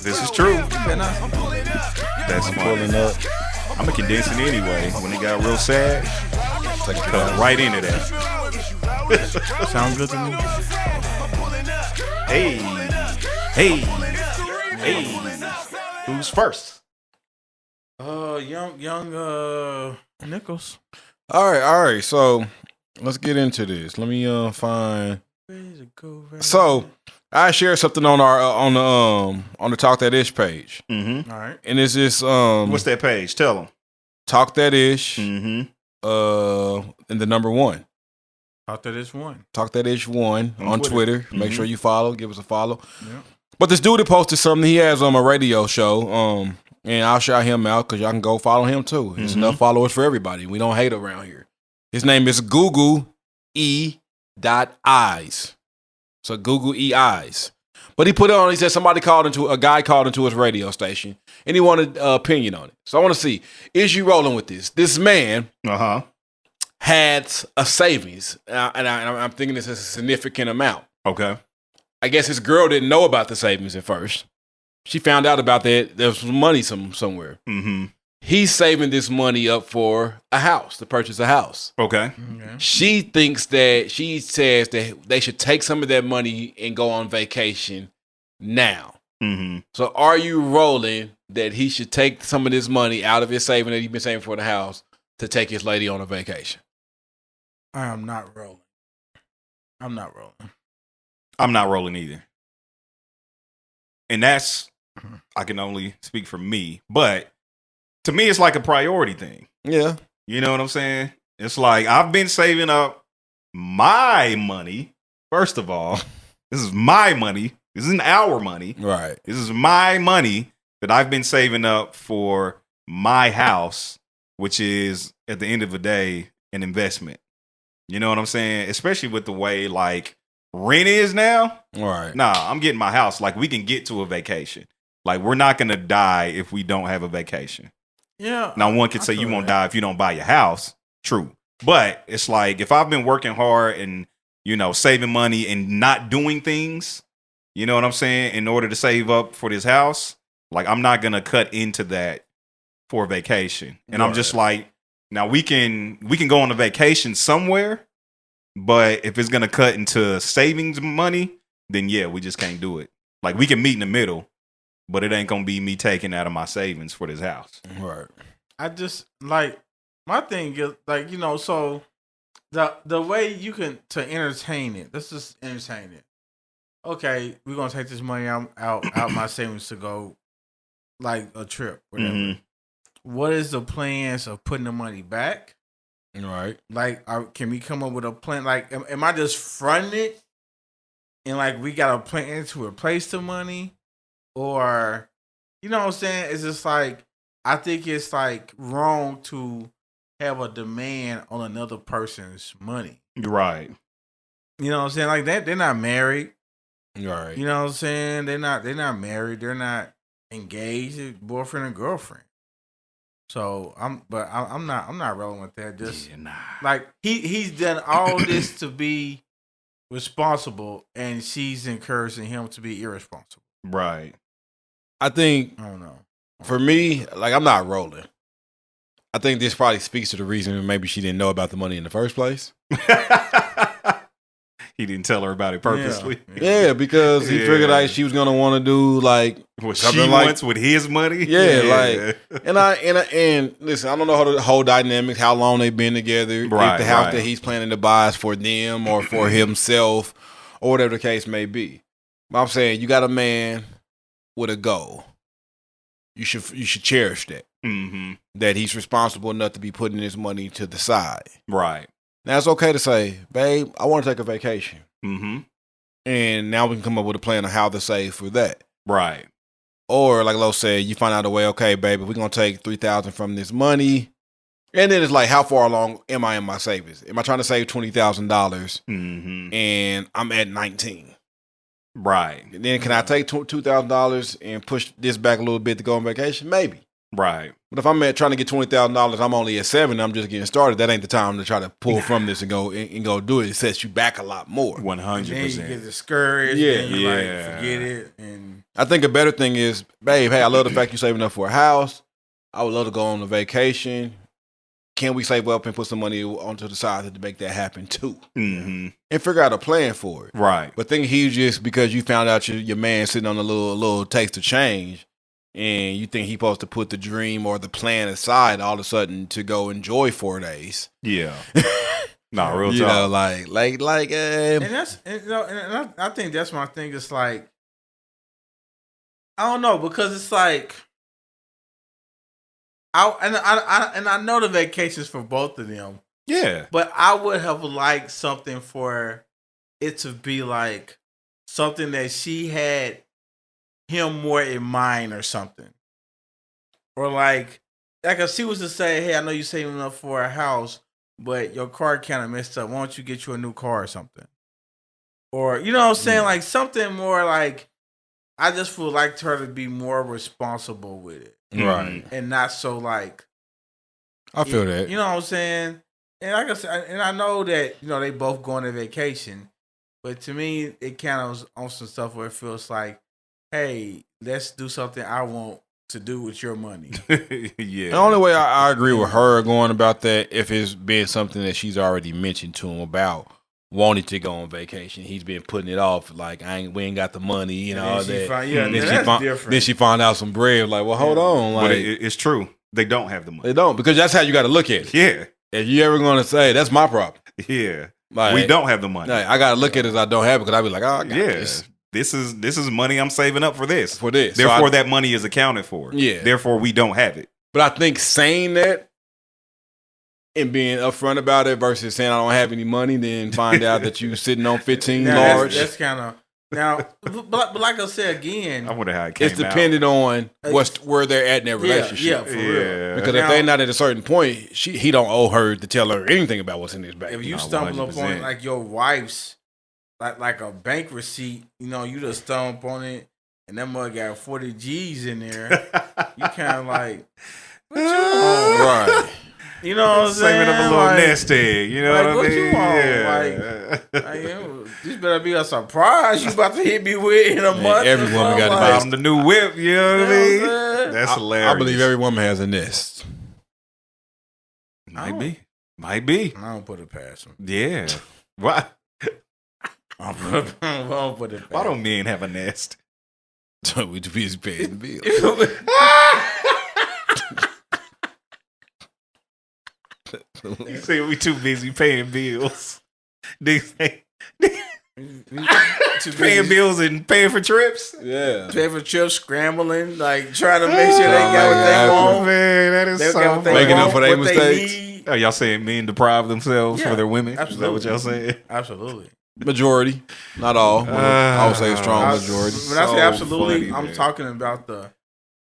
This is true. That's Pulling funny. up. I'm gonna condense it anyway. When it got real sad, Take a cut cut. right into that. Sounds good to me. Hey. Who's first? Young Nichols. All right. So let's get into this. Let me find. So I shared something on our on the Talk That Ish page, Mm-hmm. All right. and it's this What's that page? Tell them. Talk That Ish Mm-hmm. and the number 1. Out there, this one. Talk That Ish 1 On on Twitter. Twitter. Make Mhm. sure you follow. Give us a follow. Yeah. But this dude that posted something he has on a radio show. And I'll shout him out because y'all can go follow him too. There's Mhm. enough followers for everybody. We don't hate around here. His name is Google E.Eyes. So Google E.Eyes. But he put it on, he said a guy called into his radio station and he wanted opinion on it. So I want to see, is you rolling with this? This man Uh-huh. had a savings, and I'm thinking this is a significant amount. Okay. I guess his girl didn't know about the savings at first. She found out about that. There was some money somewhere. Mm-hmm. He's saving this money up for a house, to purchase a house. Okay. Okay. She says that they should take some of that money and go on vacation now. Mm-hmm. So are you rolling that he should take some of this money out of his saving that he's been saving for the house to take his lady on a vacation? I am not rolling. I'm not rolling. I'm not rolling either. And that's, I can only speak for me, but to me, it's like a priority thing. Yeah. You know what I'm saying? It's like I've been saving up my money. First of all, this is my money. This isn't our money. Right. This is my money that I've been saving up for my house, which is at the end of the day, an investment. You know what I'm saying? Especially with the way like rent is now. Right. Nah, I'm getting my house. Like we can get to a vacation. Like we're not going to die if we don't have a vacation. Yeah. Now, one could say you won't die if you don't buy your house. True. But it's like if I've been working hard and, saving money and not doing things, you know what I'm saying, in order to save up for this house, like I'm not going to cut into that for a vacation. And I'm just like, now we can go on a vacation somewhere, but if it's going to cut into savings money, then yeah, we just can't do it. Like we can meet in the middle, but it ain't going to be me taking out of my savings for this house. Right. I just like my thing is like, so the way you can to entertain it, let's just entertain it. Okay, we're gonna take this money out my savings to go like a trip, whatever. Mm-hmm. What is the plans of putting the money back? Right. Like, can we come up with a plan? Like, am I just fronting it and like we got a plan to replace the money, or you know what I'm saying? It's just like I think it's like wrong to have a demand on another person's money. Right. You know what I'm saying? Like they're not married. Right. You know what I'm saying? They're not married. They're not engaged. They're boyfriend and girlfriend. So I'm not rolling with that. Just like he's done all this to be responsible, and she's encouraging him to be irresponsible. Right. I think I don't know. for me, like I'm not rolling. I think this probably speaks to the reason maybe she didn't know about the money in the first place. He didn't tell her about it purposely. Yeah, because he figured like she was gonna want to do like what she wants with his money. Yeah, like and listen, I don't know how the whole dynamics, how long they've been together, right, if the house that he's planning to buy is for them or for himself, or whatever the case may be. But I'm saying you got a man with a goal. You should cherish that. Mm-hmm. That he's responsible enough to be putting his money to the side. Right. Now, it's okay to say, babe, I want to take a vacation. Mm-hmm. And now we can come up with a plan on how to save for that. Right. Or, like Lo said, you find out a way, okay, baby, we're going to take $3,000 from this money. And then it's like, how far along am I in my savings? Am I trying to save $20,000 mm-hmm. and I'm at 19? Right. And then can I take $2,000 and push this back a little bit to go on vacation? Maybe. Right. But if I'm trying to get $20,000, I'm only at 7. I'm just getting started. That ain't the time to try to pull from this and go do it. It sets you back a lot more. 100%. Then you get discouraged. Yeah, and you like forget it. And I think a better thing is, babe, hey, I love the fact you're saving up for a house. I would love to go on a vacation. Can we save up and put some money onto the side to make that happen too? Mm-hmm. And figure out a plan for it. Right. But think he's just because you found out your man sitting on a little taste of change. And you think he's supposed to put the dream or the plan aside all of a sudden to go enjoy 4 days. Yeah. No, real talk. You know, like and that's and I think that's my thing. It's like I don't know, because it's like I know the vacations for both of them. Yeah. But I would have liked something for it to be like something that she had him more in mind or something. Or like if she was to say, hey, I know you're saving up for a house, but your car kind of messed up. Why don't you get you a new car or something? Or, you know what I'm saying? Yeah. Like something more like, I just would like her to be more responsible with it. Right. And not so like. I feel that. You know what I'm saying? And like I said, and I know that, they both go on a vacation, but to me, it kind of was on some stuff where it feels like, hey, let's do something I want to do with your money. Yeah. The only way I agree with her going about that, if it's been something that she's already mentioned to him about wanting to go on vacation, he's been putting it off. Like we ain't got the money, and all that. Then she found out some bread. Like, well, hold on. Like, but it's true. They don't have the money. They don't, because that's how you got to look at it. Yeah. If you ever going to say that's my problem, yeah, like, we don't have the money. Like, I got to look at it as I don't have it, because I be like, oh, I got this. This is money I'm saving up for this. Therefore, so that money is accounted for. Yeah. Therefore, we don't have it. But I think saying that and being upfront about it versus saying I don't have any money, then find out that you sitting on 15 large. That's kind of now. But like I said again, I wonder how it came it's dependent on where they're at in their relationship. Yeah, for real. Because if they're not at a certain point, he don't owe her to tell her anything about what's in his bank. If you stumble upon like your wife's like a bank receipt, you just stumble upon it, and that mug got 40 G's in there. You kind of like, Right. You know what I'm saying? Saving up a little nest egg. You know what I mean? You want? Yeah. This better be a surprise you about to hit me with in a month. every woman got a Buy nest. them the new whip. You know what I mean? That's hilarious. I believe every woman has a nest. Might be. I don't put it past them. Yeah. Why? I don't put it past Why don't men have a nest? We too busy paying the bills. You say we too busy paying bills. Paying bills and paying for trips? Yeah. Pay for trips, scrambling, like trying to make sure they got what they want. Man, that is so funny. Making up for their what mistakes. they need. Oh, y'all saying men deprive themselves Yeah, for their women? absolutely. Is that what y'all saying? Absolutely. Majority. Not all. But I would say a strong majority. When I say So absolutely, funny, I'm man. talking about the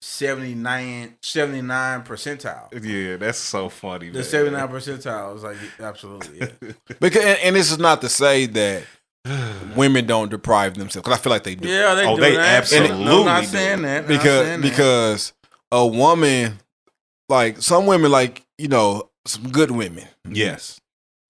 79 percentile. Yeah, that's so funny. The man. 79 percentile is like absolutely. Yeah. Because and this is not to say that women don't deprive themselves, because I feel like they do. Yeah, they Oh, do they that. absolutely No, not do. saying that. Because a woman, like some women, like, you know, some good women Yes.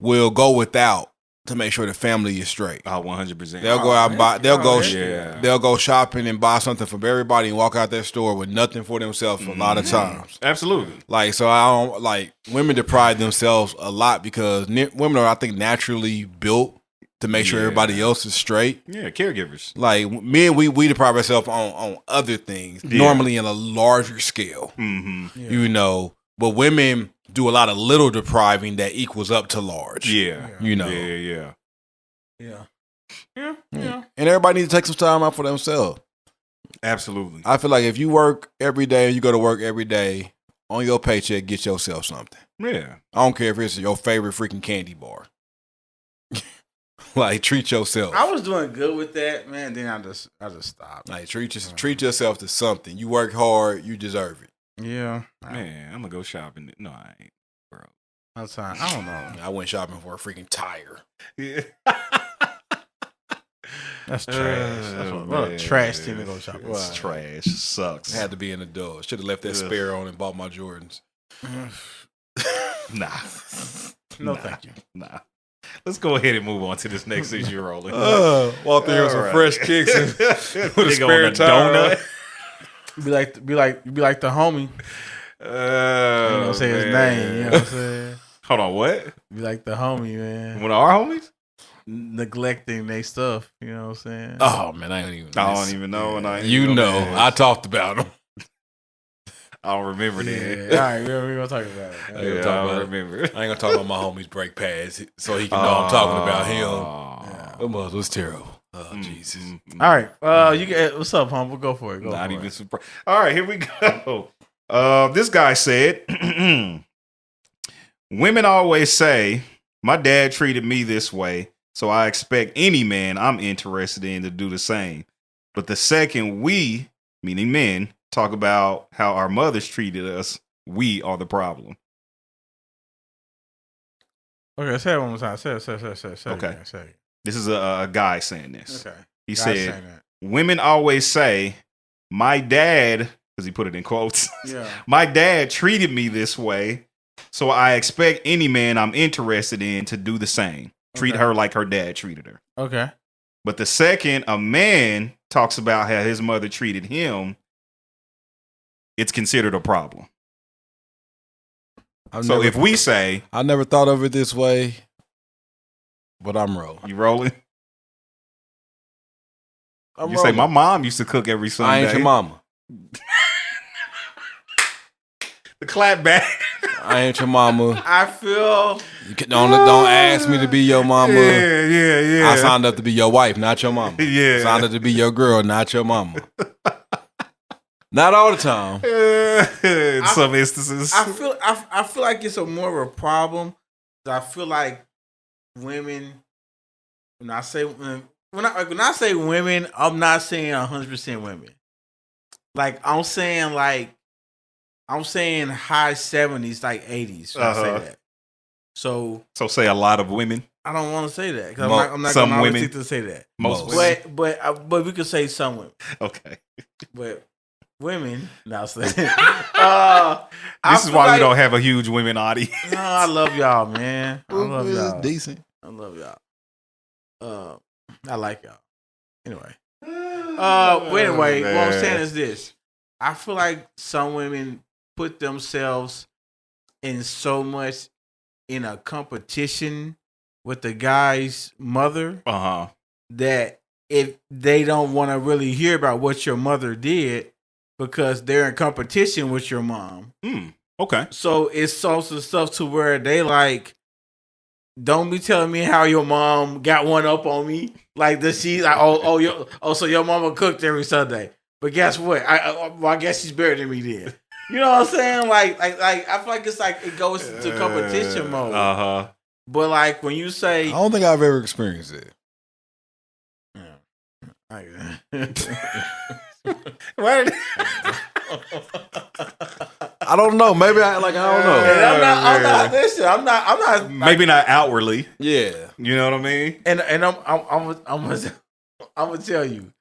will go without to make sure the family is straight. Oh, 100%. They'll go out and buy. They'll go. yeah. They'll go shopping and buy something from everybody and walk out that store with nothing for themselves. A lot of times, Absolutely. like so, I don't like women deprive themselves a lot because women are, I think, naturally built to make sure Yeah. everybody else is straight. Yeah, caregivers. Like men, we deprive ourselves on other things, Yeah. normally in a larger scale, Mm-hmm. you know. But women do a lot of little depriving that equals up to large. Yeah. You know. Yeah. Yeah. And everybody needs to take some time out for themselves. Absolutely. I feel like if you work every day and you go to work every day, on your paycheck, get yourself something. Yeah. I don't care if it's your favorite freaking candy bar. Like, treat yourself. I was doing good with that, man. Then I just stopped. Like, treat yourself to something. You work hard, you deserve it. Yeah, Man, I'm going to go shopping. No, I ain't, bro. that's fine. I don't know. I went shopping for a freaking tire. Yeah. That's trash. That's what a trash thing to go shopping. It's trash. Sucks. I had to be an adult. Should have left that spare on and bought my Jordans. Nah. No, thank you. Nah. Let's go ahead and move on to this next issue rolling. Walked in with some All fresh right. kicks and With a spare tire. Be like the homie. You know what I'm saying? His name. You know what I'm saying? Hold on, what? Be like the homie, man. One of our homies? Neglecting their stuff. You know what I'm saying? Oh, man, I don't even know. I don't even know. And I ain't You even know, man. I talked about them. I don't remember that. Yeah. All right, we're gonna talk about it. Yeah, Yeah, talk I about don't it. remember. I ain't gonna talk about my homie's brake pads so he can know I'm talking about him. That mother was terrible. Oh, Jesus. All right, you get what's up, humble? Go for it. Go Not for even it. surprised. All right, here we go. This guy said, women always say, my dad treated me this way, so I expect any man I'm interested in to do the same. But the second we, meaning men, talk about how our mothers treated us, we are the problem. Okay, say it one more time. Say it. Okay. Again, say it. This is a guy saying this. Okay. He Guys said, saying that. women always say, my dad, because he put it in quotes, Yeah. my dad treated me this way, so I expect any man I'm interested in to do the same. Treat Okay. her like her dad treated her. Okay. But the second a man talks about how his mother treated him, it's considered a problem. So if we say, I never thought of it this way, but I'm rolling. you rolling? You say, my mom used to cook every Sunday. I ain't your mama. The clap back. I ain't your mama. I feel Don't ask me to be your mama. Yeah. I signed up to be your wife, not your mama. Yeah. I signed up to be your girl, not your mama. Not all the time. In some instances. I feel like it's more of a problem. I feel like women. When I say women, when I say women, I'm not saying 100% women. Like I'm saying high 70s, like 80s. When I say that. So say a lot of women. I don't want to say that because I'm not some going to women. to say that. Most women. But we could say some women. Okay. But women. Now saying, This is why we don't have a huge women audience. No, I love y'all, man. I love y'all. Decent. I love y'all. I like y'all. Anyway. Anyway, what I'm saying is this. I feel like some women put themselves in so much in a competition with the guy's mother that if they don't want to really hear about what your mother did because they're in competition with your mom. Okay. So it's also stuff to where they like, don't be telling me how your mom got one up on me. Like does she like so your mama cooked every Sunday. But guess what? I guess she's better than me then. You know what I'm saying? Like I feel like it's like it goes to competition mode. But like when you say, I don't think I've ever experienced it. What? I don't know. Maybe I don't know. And I'm not. Listen, I'm not. Maybe not outwardly. Yeah, you know what I mean. And I'm gonna tell you,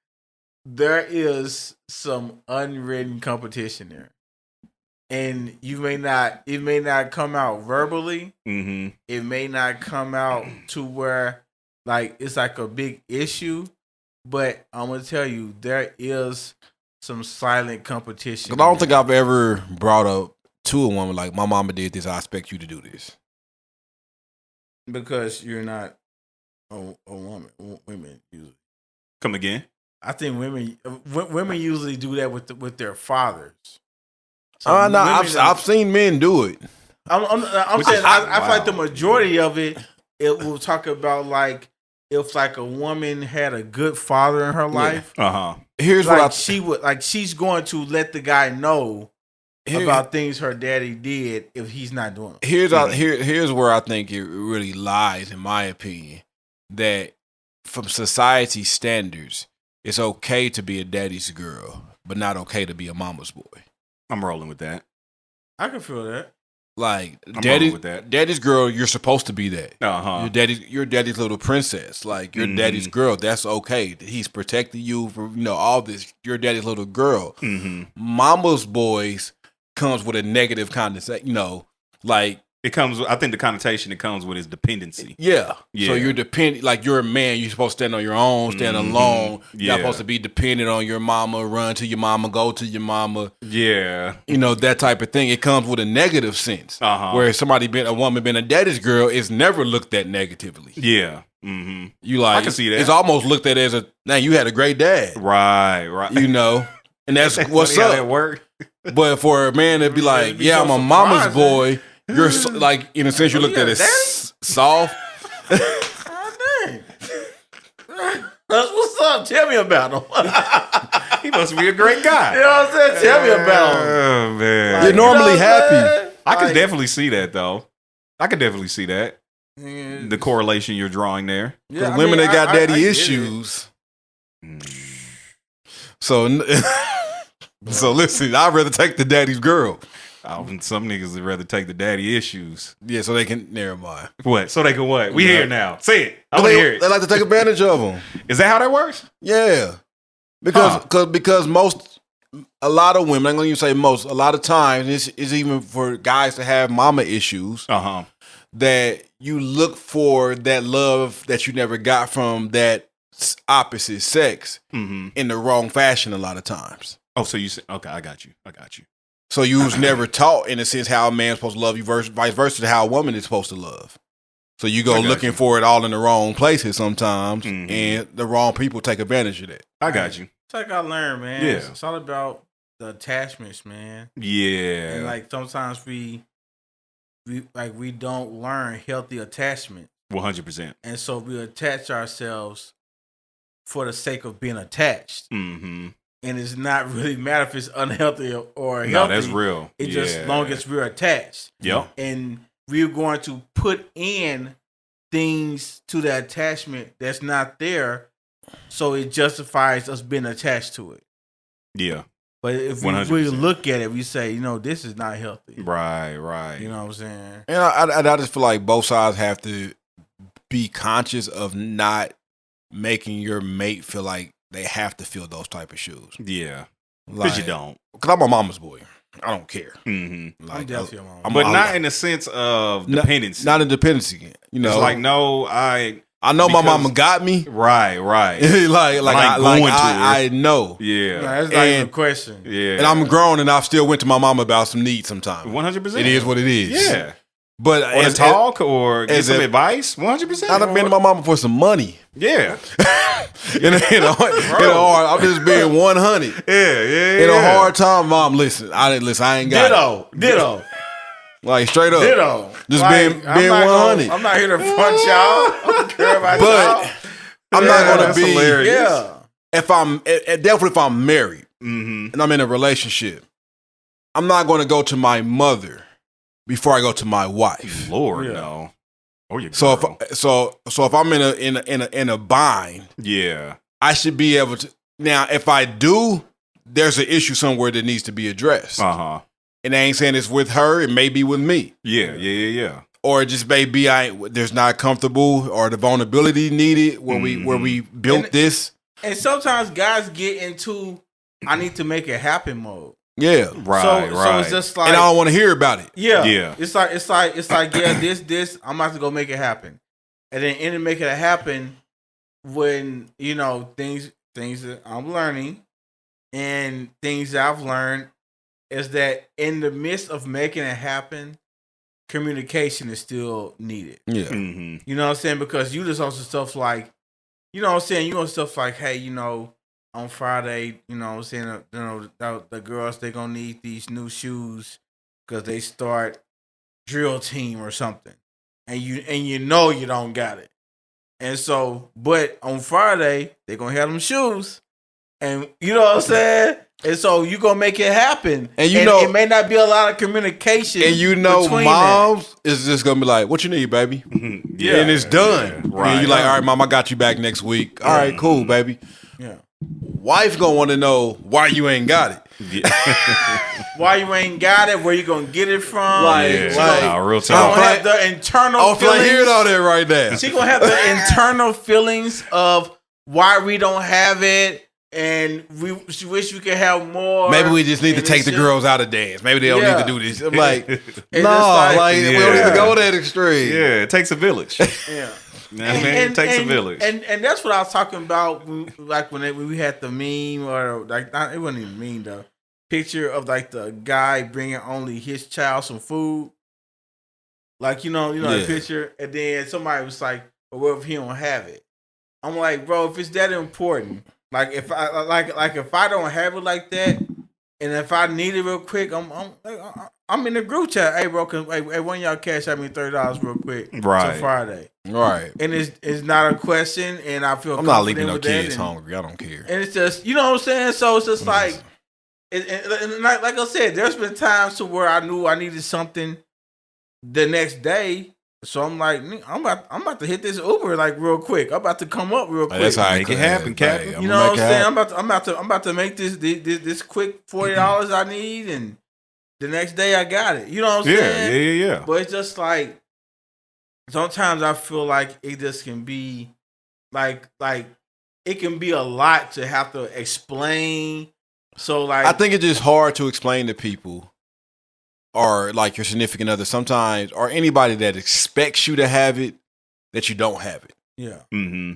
there is some unwritten competition there, and it may not come out verbally. Mm-hmm. It may not come out to where like it's like a big issue, but I'm gonna tell you there is some silent competition. Because I don't think I've ever brought up to a woman like, my mama did this, I expect you to do this. Because you're not a woman. Women usually. Come again? I think women usually do that with their fathers. So I've seen men do it. I'm saying I feel like the majority of it will talk about like if like a woman had a good father in her life. Here's like what she would like. She's going to let the guy know about things her daddy did if he's not doing it. Here's where I think it really lies, in my opinion, that from society standards, it's okay to be a daddy's girl, but not okay to be a mama's boy. I'm rolling with that. I can feel that. Like daddy's girl, you're supposed to be that. Your daddy's little princess. Like your daddy's girl. That's okay. He's protecting you from all this. Your daddy's little girl. Mama's boys comes with a negative connotation. Like it comes. I think the connotation it comes with is dependency. Yeah. So you're dependent. Like you're a man. You're supposed to stand on your own. Stand alone. You're not supposed to be dependent on your mama. Run to your mama. Go to your mama. Yeah. That type of thing. It comes with a negative sense. Where a woman been a daddy's girl is never looked at negatively. Yeah. You like? I can see that. It's almost looked at as you had a great dad. Right. And that's what's up. That work. But for a man to be like, yeah, I'm a mama's boy. You're like, in a sense, you looked at it as soft. Dang. That's what's up. Tell me about him. He must be a great guy. You know what I'm saying? Tell me about him. Oh, man. You're normally happy. I can definitely see that, though. I can definitely see that. The correlation you're drawing there. Yeah, women that got daddy issues. So listen, I'd rather take the daddy's girl. Some niggas would rather take the daddy issues. Yeah, so they can. Never mind. What? So they can what? We here now. Say it. I want to hear it. They like to take advantage of them. Is that how that works? Yeah, because a lot of women. I'm going to say most. A lot of times, it's even for guys to have mama issues. That you look for that love that you never got from that opposite sex in the wrong fashion. A lot of times. Oh, so you say okay? I got you. So you was never taught, in a sense, how a man's supposed to love you, vice versa to how a woman is supposed to love. So you go looking for it all in the wrong places sometimes, and the wrong people take advantage of that. I got you. It's like I learned, man. Yeah. It's all about the attachments, man. Yeah. And like sometimes we don't learn healthy attachment. 100%. And so we attach ourselves for the sake of being attached. And it's not really matter if it's unhealthy or healthy. No, that's real. It's just as long as we're attached. Yep. And we're going to put in things to the attachment that's not there, so it justifies us being attached to it. Yeah. But if we really look at it, we say, this is not healthy. Right. You know what I'm saying? And I just feel like both sides have to be conscious of not making your mate feel like they have to fill those type of shoes. Yeah. Because you don't. Because I'm a mama's boy. I don't care. Mm-hmm. Like, I'm definitely a mom. But not in the sense of dependency. Not in dependency. You know, it's like, no, I know my mama got me. Right. I know. Yeah. That's not even a question. Yeah. And I'm grown and I've still went to my mama about some needs sometimes. 100%. It is what it is. Yeah. But or to talk or get some advice, 100%. I've been to my mama for some money. Yeah. in a hard, I'm just being 100. Yeah. In a hard time, Mom, listen, I ain't got it. Ditto. Like straight up. Ditto. Just like, being 100. I'm not here to front y'all. I don't care about but y'all. I'm not gonna be hilarious. Yeah. If I'm definitely if I'm married and I'm in a relationship, I'm not gonna go to my mother before I go to my wife. Lord, no. Oh, you. So if I'm in a bind, yeah, I should be able to. Now, if I do, there's an issue somewhere that needs to be addressed. And I ain't saying it's with her; it may be with me. Yeah. Or it just may be there's not comfortable or the vulnerability needed where we built this. And sometimes guys get into I need to make it happen mode. Yeah, right. So it's just like, and I don't want to hear about it. Yeah. It's like yeah, this I'm about to go make it happen, and then in to make it happen when things that I'm learning and things that I've learned is that in the midst of making it happen, communication is still needed. Yeah, you know what I'm saying, because you just also stuff like, you know what I'm saying, you know stuff like, hey, on Friday, you know what I'm saying, the girls, they're going to need these new shoes because they start drill team or something. And you know you don't got it. And so, but on Friday, they're going to have them shoes. And you know what I'm saying? And so you're going to make it happen. And it may not be a lot of communication. And moms is just going to be like, what you need, baby? Yeah. And it's done. Yeah. Right. And you're like, all right, mom, I got you back next week. All right, cool, baby. Yeah. Wife gonna want to know why you ain't got it. Yeah. Why you ain't got it? Where you gonna get it from? Real talk. She gonna have the internal feelings. I hearing all that right now. She gonna have the internal feelings of why we don't have it, and she wish we could have more. Maybe we just need to take the girls out of dance. Maybe they don't need to do this. I'm like, we don't need to go that extreme. Yeah, it takes a village. Yeah. It takes a village, and that's what I was talking about. Like when we had the meme, or like it wasn't even meme, the picture of like the guy bringing only his child some food. Like the picture, and then somebody was like, "Well, what if he don't have it?" I'm like, bro, if it's that important, like if I don't have it like that, and if I need it real quick, I'm in the group chat. Hey, bro, hey, one of y'all cash out me $30 real quick. Right. Till Friday. Right. And it's not a question, and I feel I'm not leaving no kids hungry. I don't care. And it's just, you know what I'm saying? So it's just like, and like I said, there's been times to where I knew I needed something the next day. So I'm like, I'm about to hit this Uber like real quick. I'm about to come up real quick. That's how make it happen, Captain. You know what I'm saying? I'm about to make this quick $40 I need, and the next day I got it. You know what I'm saying? Yeah. But it's just like, sometimes I feel like it just can be like it can be a lot to have to explain. So like, I think it's just hard to explain to people, or like your significant other sometimes, or anybody that expects you to have it, that you don't have it. Yeah. Mm-hmm.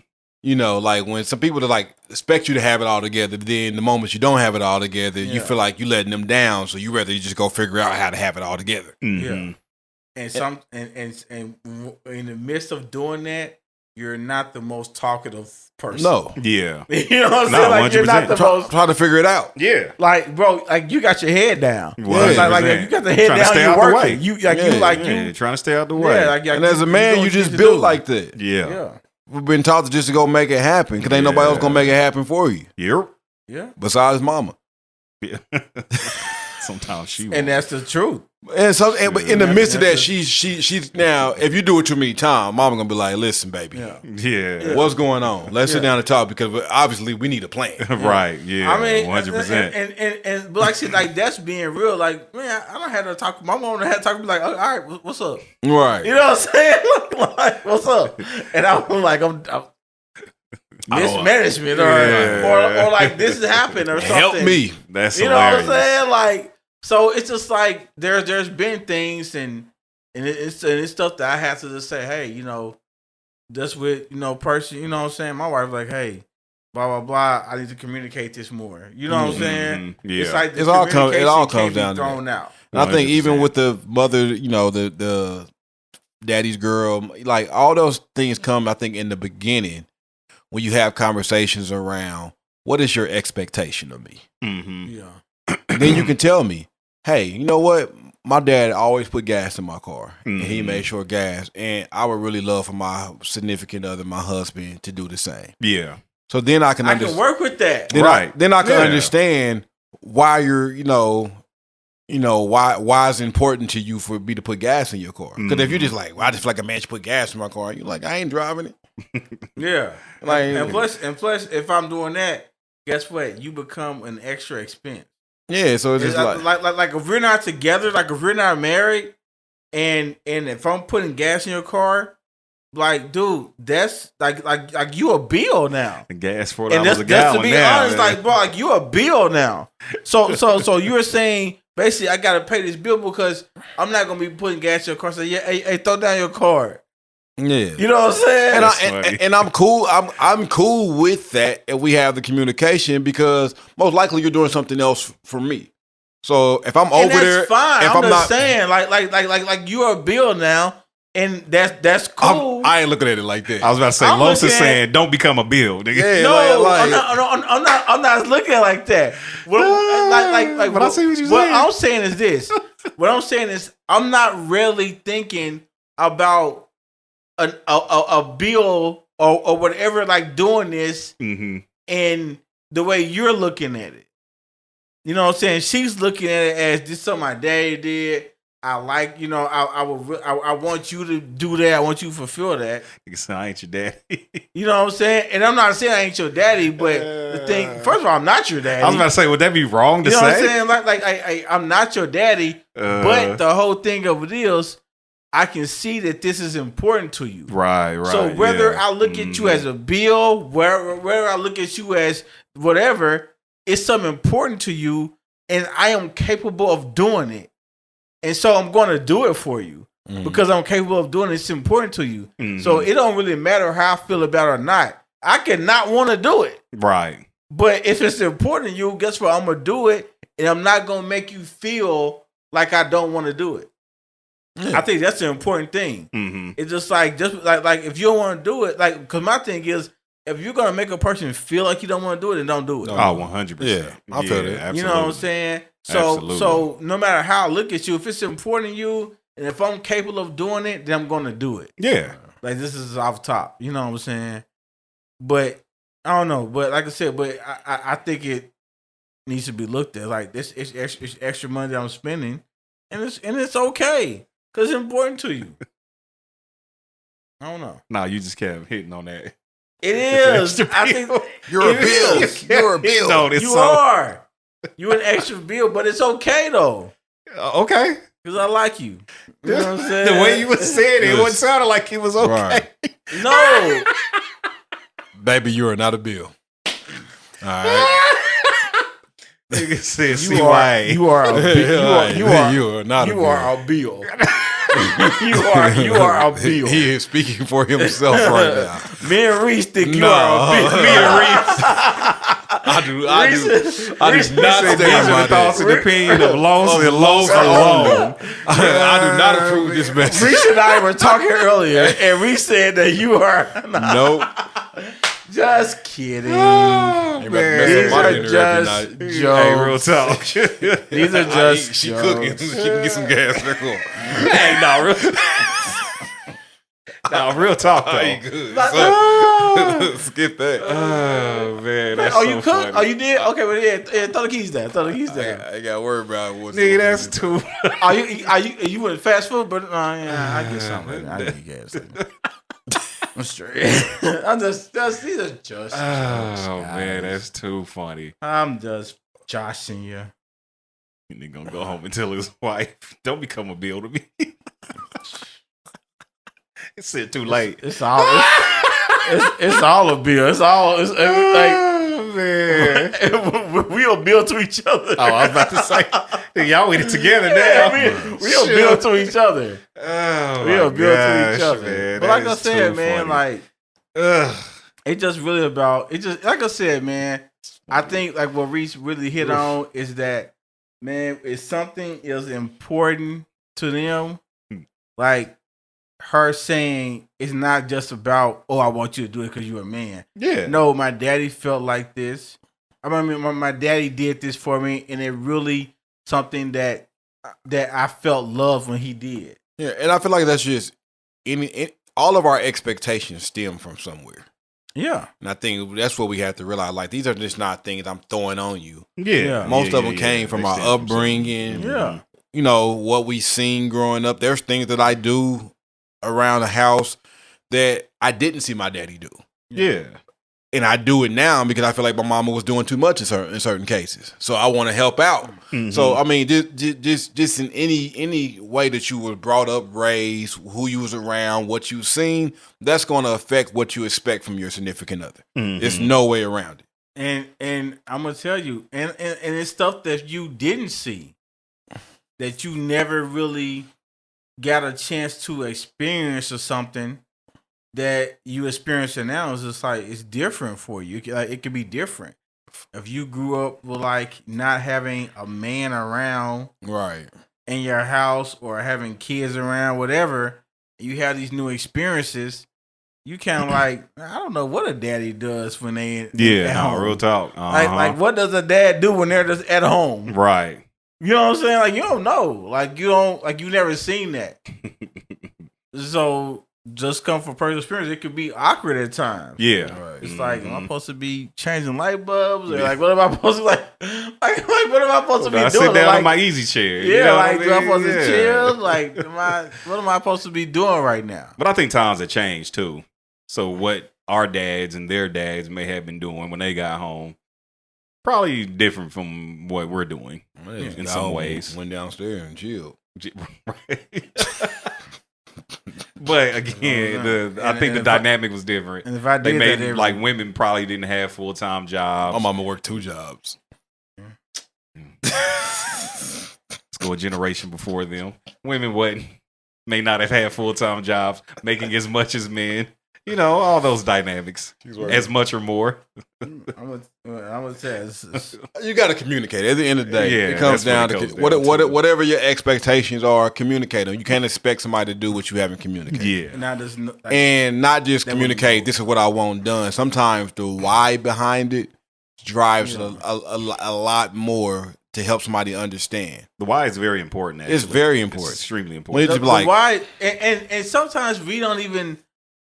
Like when some people that like expect you to have it all together, then the moment you don't have it all together, you feel like you letting them down. So you rather just go figure out how to have it all together. Mm-hmm. Yeah. And in the midst of doing that, you're not the most talkative person. No. Yeah. You know what I'm saying? Like 100%. you're not the most. Try to figure it out. Yeah. Like, bro, like you got your head down. Yeah. Like you got the head trying down. You're working. You trying to stay out the way. Yeah, and as a man, you just built like that. Yeah. We've been taught to just to go make it happen because ain't nobody else gonna make it happen for you. Yep. Yeah. Besides mama. Yeah. Sometimes she won't. And that's the truth. And so, but in the midst of that, she's now. If you do it too many times, mama gonna be like, "Listen, baby, yeah, what's going on? Let's sit down and talk because obviously we need a plan." Right? Yeah, I mean, 100%. And but like I said, like that's being real. Like, man, I don't have to talk. My mom had to talk to me like, all right, what's up? Right? You know what I'm saying? Like, what's up? And I'm like, mismanagement or like this has happened or something. Help me. That's you know hilarious. what I'm saying? Like, so it's just like there's been things and it's stuff that I have to just say, hey, you know, just with person, you know what I'm saying? My wife like, hey, blah blah blah. I need to communicate this more. You know what I'm saying? Yeah. It's like It all comes down to thrown out. And I think 100%. even with the mother, the daddy's girl, like all those things come, I think, in the beginning when you have conversations around what is your expectation of me. Mm-hmm. Yeah. Then you can tell me, hey, you know what? My dad always put gas in my car, and he made sure gas. And I would really love for my significant other, my husband, to do the same. Yeah. So then I can work with that. Then Right. then I can Yeah. understand why you're, why it's important to you for me to put gas in your car. Because if you're just like, well, I just feel like a man should put gas in my car, you're like, I ain't driving it. Yeah. Like, and plus, if I'm doing that, guess what? You become an extra expense. yeah, so it's just like if we're not together, like if we're not married, and if I'm putting gas in your car, like, dude, that's like you a bill now. The gas $4 And a that's gallon to be now. honest, man. like, bro, like you a bill now. So you're saying basically I gotta pay this bill because I'm not gonna be putting gas in your car. So yeah, hey, throw down your card. yeah. You know what I'm saying? And I'm cool. I'm cool with that if we have the communication because most likely you're doing something else for me. So if I'm over there, fine. if I'm I'm just not saying, like you're a bill now, and that's cool. I ain't looking at it like that. I was about to say, I'm Los is looking at- saying, don't become a bill, nigga. Yeah, No, like- I'm not looking at it like that. But I see what you're What saying. I'm saying is this. What I'm saying is I'm not really thinking about a bill or whatever, like doing this Mm-hmm. in the way you're looking at it. You know what I'm saying? She's looking at it as this is something my daddy did. I like, I want you to do that. I want you to fulfill that. Nigga said, I ain't your daddy. You know what I'm saying? And I'm not saying I ain't your daddy, but the thing, first of all, I'm not your daddy. I was about to say, would that be wrong to you know say? what I'm saying? Like I'm not your daddy, but the whole thing of it is, I can see that this is important to you. Right. So whether yeah. I look at you as a bill, whether I look at you as whatever, it's something important to you, and I am capable of doing it. And so I'm going to do it for you because I'm capable of doing it. It's important to you. Mhm. So it don't really matter how I feel about it or not. I can not want to do it. Right. But if it's important to you, guess what? I'm going to do it, and I'm not going to make you feel like I don't want to do it. Yeah. I think that's the important thing. Mm-hmm. It's just like if you don't want to do it, like, because my thing is, if you're gonna make a person feel like you don't want to do it, then don't do it. Oh, 100%. Yeah, I feel that. Absolutely. You know what I'm saying? Absolutely. So no matter how I look at you, if it's important to you, and if I'm capable of doing it, then I'm gonna do it. Yeah. Like, this is off top. You know what I'm saying? But I don't know. But like I said, I think it needs to be looked at. Like, this is extra money that I'm spending, and it's okay because it's important to you. I don't know. No, you just kept hitting on that. It is. Extra I think You're a it bill. is. You're a bill. No, it's You so- are. You an extra bill, but it's okay though, Okay. because I like you. You know what I'm saying? The way you was saying it, it wouldn't sound like it was okay. Right. No. Baby, you are not a bill. All right. Nigga said, You are. You are a bill. You are. You are not a You bill. are a bill. You are a bill. He is speaking for himself right now. Me and Rece think you No. are a bill. Me and I do not These stand are by the thoughts that. and opinion of Los and Los alone. alone. I do not approve this message. Reese and I were talking earlier, and Reese said that you are. Nope. Just kidding. Everybody mess These up my are dinner every just night. jokes. Hey, real talk. These are just She jokes. cooking. She can get some gas in her car. Hey, no, real talk Oh, you though. good. Like, So, skip that. Oh man, that's oh, so you cooked? funny. Oh, you did? Okay, well, yeah, throw the keys down. Throw the keys down. I got to worry about what's Nigga, that's too. You went fast food, but yeah, I get something. I get gas. I'm straight. I'm just these are just. Oh man, that's too funny. I'm just joshing you. And he gonna go home and tell his wife, "Don't become a bill to me." It's too late. It's all. it's all a bill. It's all it's Oh, man. like we a bill to each other. Oh, I was about to say, y'all with it together now. We a bill to each other. Oh, We a bill to each other. Man, but like I said, man, like ugh. it just really about it. Just like I said, man. I think like what Rece really hit on is that, man, if something is important to them, like her saying it's not just about, oh, I want you to do it because you're a man. Yeah. No, my daddy felt like this. I mean, my daddy did this for me, and it really something that I felt love when he did. Yeah, and I feel like that's just all of our expectations stem from somewhere. Yeah. And I think that's what we have to realize. Like, these are just not things I'm throwing on you. Yeah. Most of them came from our upbringing. Yeah. You know, what we seen growing up. There's things that I do around the house that I didn't see my daddy do. Yeah. And I do it now because I feel like my mama was doing too much in certain cases. So I want to help out. Mm-hmm. So, I mean, just in any way that you were brought up, raised, who you was around, what you seen, that's going to affect what you expect from your significant other. Mm-hmm. There's no way around it. And I'm going to tell you, and it's stuff that you didn't see, that you never really got a chance to experience or something that you experiencing now is just like it's different for you. It could be different if you grew up with like not having a man around Right. in your house or having kids around, whatever. You have these new experiences. You kind of like, I don't know what a daddy does when they at home. Real talk. Uh-huh. Like what does a dad do when they're just at home? Right. You know what I'm saying? Like you don't know. Like you never seen that. So just come from personal experience, it could be awkward at times. Yeah. Right. It's like, am I supposed to be changing light bulbs? Or like, what am I supposed to what am I supposed to be I doing? sit down like, on my easy chair. yeah, You know like, what do I supposed mean? to chill? Like, what am I supposed to be doing right now? But I think times have changed too. So what our dads and their dads may have been doing when they got home, probably different from what we're doing in some ways. Went downstairs and chilled. But again, I think the dynamic was different. And if I did They made that, like women probably didn't have full-time jobs. My mama worked 2 jobs. Let's go a generation before them. Women may not have had full-time jobs, making as much as men. You know, all those dynamics, as much or more. I'm gonna say You got to communicate. At the end of the day, Yeah, it comes down that's to what it goes down to. whatever your expectations are. Communicate them. You can't expect somebody to do what you haven't communicated. Yeah. And not just That communicate. wouldn't- This is what I want done. Sometimes the why behind it drives a lot more to help somebody understand. The why is very important. Actually. It's very important. It's extremely When important. it's like, why and sometimes we don't even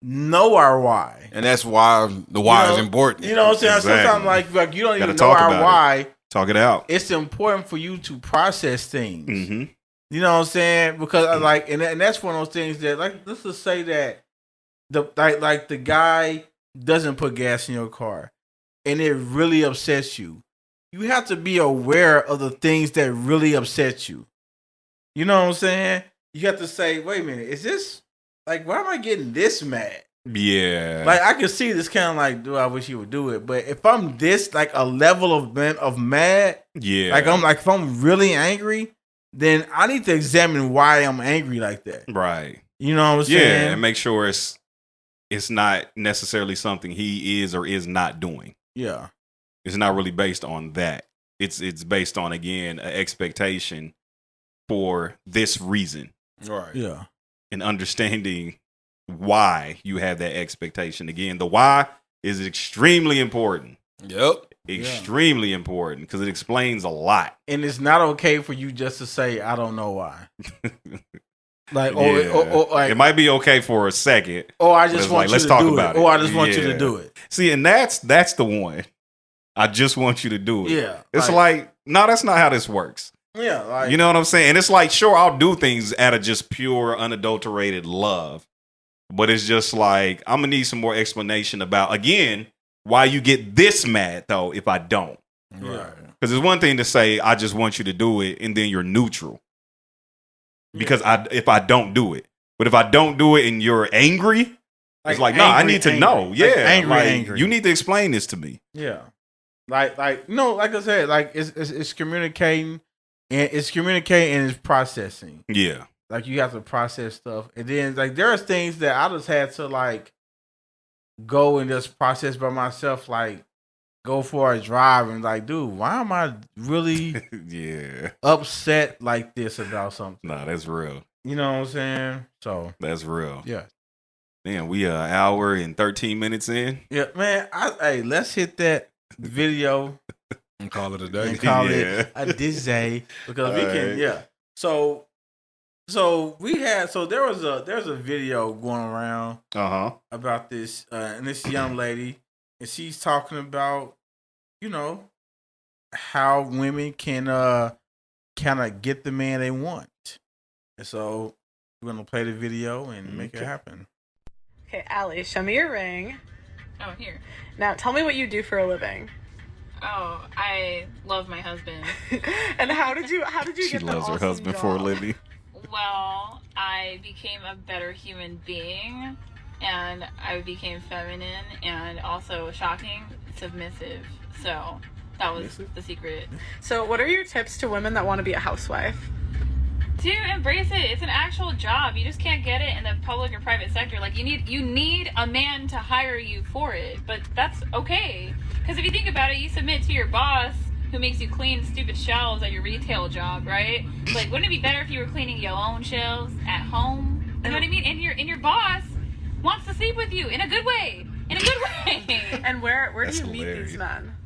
know our why. and that's why the why is important. You know what I'm saying? Exactly. Sometimes like you don't Gotta even know talk our about it. why. Talk it out. It's important for you to process things. Mm-hmm. You know what I'm saying? Because and that's one of those things that like let's just say that the guy doesn't put gas in your car and it really upsets you. You have to be aware of the things that really upset you. You know what I'm saying? You have to say, wait a minute, is this like why am I getting this mad? Yeah. Like I can see this kind of like, do I wish you would do it? But if I'm this like a level of mad, yeah. like if I'm really angry, then I need to examine why I'm angry like that. Right. You know what I'm saying? Yeah, and make sure it's not necessarily something he is or is not doing. Yeah. It's not really based on that. It's based on, again, an expectation for this reason. Right. Yeah. And understanding why you have that expectation. Again, the why is extremely important. Yep. Extremely important because it explains a lot. And it's not okay for you just to say, I don't know why. Like, Yeah. or like, It might be okay for a second. or I but just it's want like, you let's to talk do about it. it. Or I just want you Yeah. to do it. See, and that's the one. I just want you to do it. Yeah. It's like, no, that's not how this works. Yeah. Like, You know what I'm saying? And it's like, sure, I'll do things out of just pure, unadulterated love. But it's just like, I'm going to need some more explanation about, again, why you get this mad, though, if I don't. yeah. Because it's one thing to say, I just want you to do it, and then you're neutral. Because if I don't do it. But if I don't do it and you're angry, It's like, no, I need to know. Yeah, angry. You need to explain this to me. Yeah, like I said, like it's communicating, and it's processing. Yeah, like you have to process stuff, and then like there are things that I just had to like go and just process by myself, like go for a drive and like, dude, why am I really upset like this about something? Nah, that's real. You know what I'm saying? So that's real. Yeah. Man, we an hour and 13 minutes in. Yeah, man. Hey, let's hit that video and call it a day. And call it a day because we can. Yeah. So there's a video going around about this and this young lady, and she's talking about, you know, how women can kind of get the man they want. And so we're gonna play the video and make it happen. Okay, Allie, show me your ring. Oh, here. Now tell me what you do for a living. Oh, I love my husband. And how did you she get that loves her awesome husband job? for a living? Well, I became a better human being, and I became feminine and also shocking, submissive. So that was the secret. So what are your tips to women that want to be a housewife? To embrace it. It's an actual job. You just can't get it in the public or private sector. Like you need a man to hire you for it, but that's okay. Because if you think about it, you submit to your boss who makes you clean stupid shelves at your retail job, right? Like, wouldn't it be better if you were cleaning your own shelves at home? You know what I mean? And your boss wants to sleep with you in a good way. In a good way. And where do you hilarious. meet these men?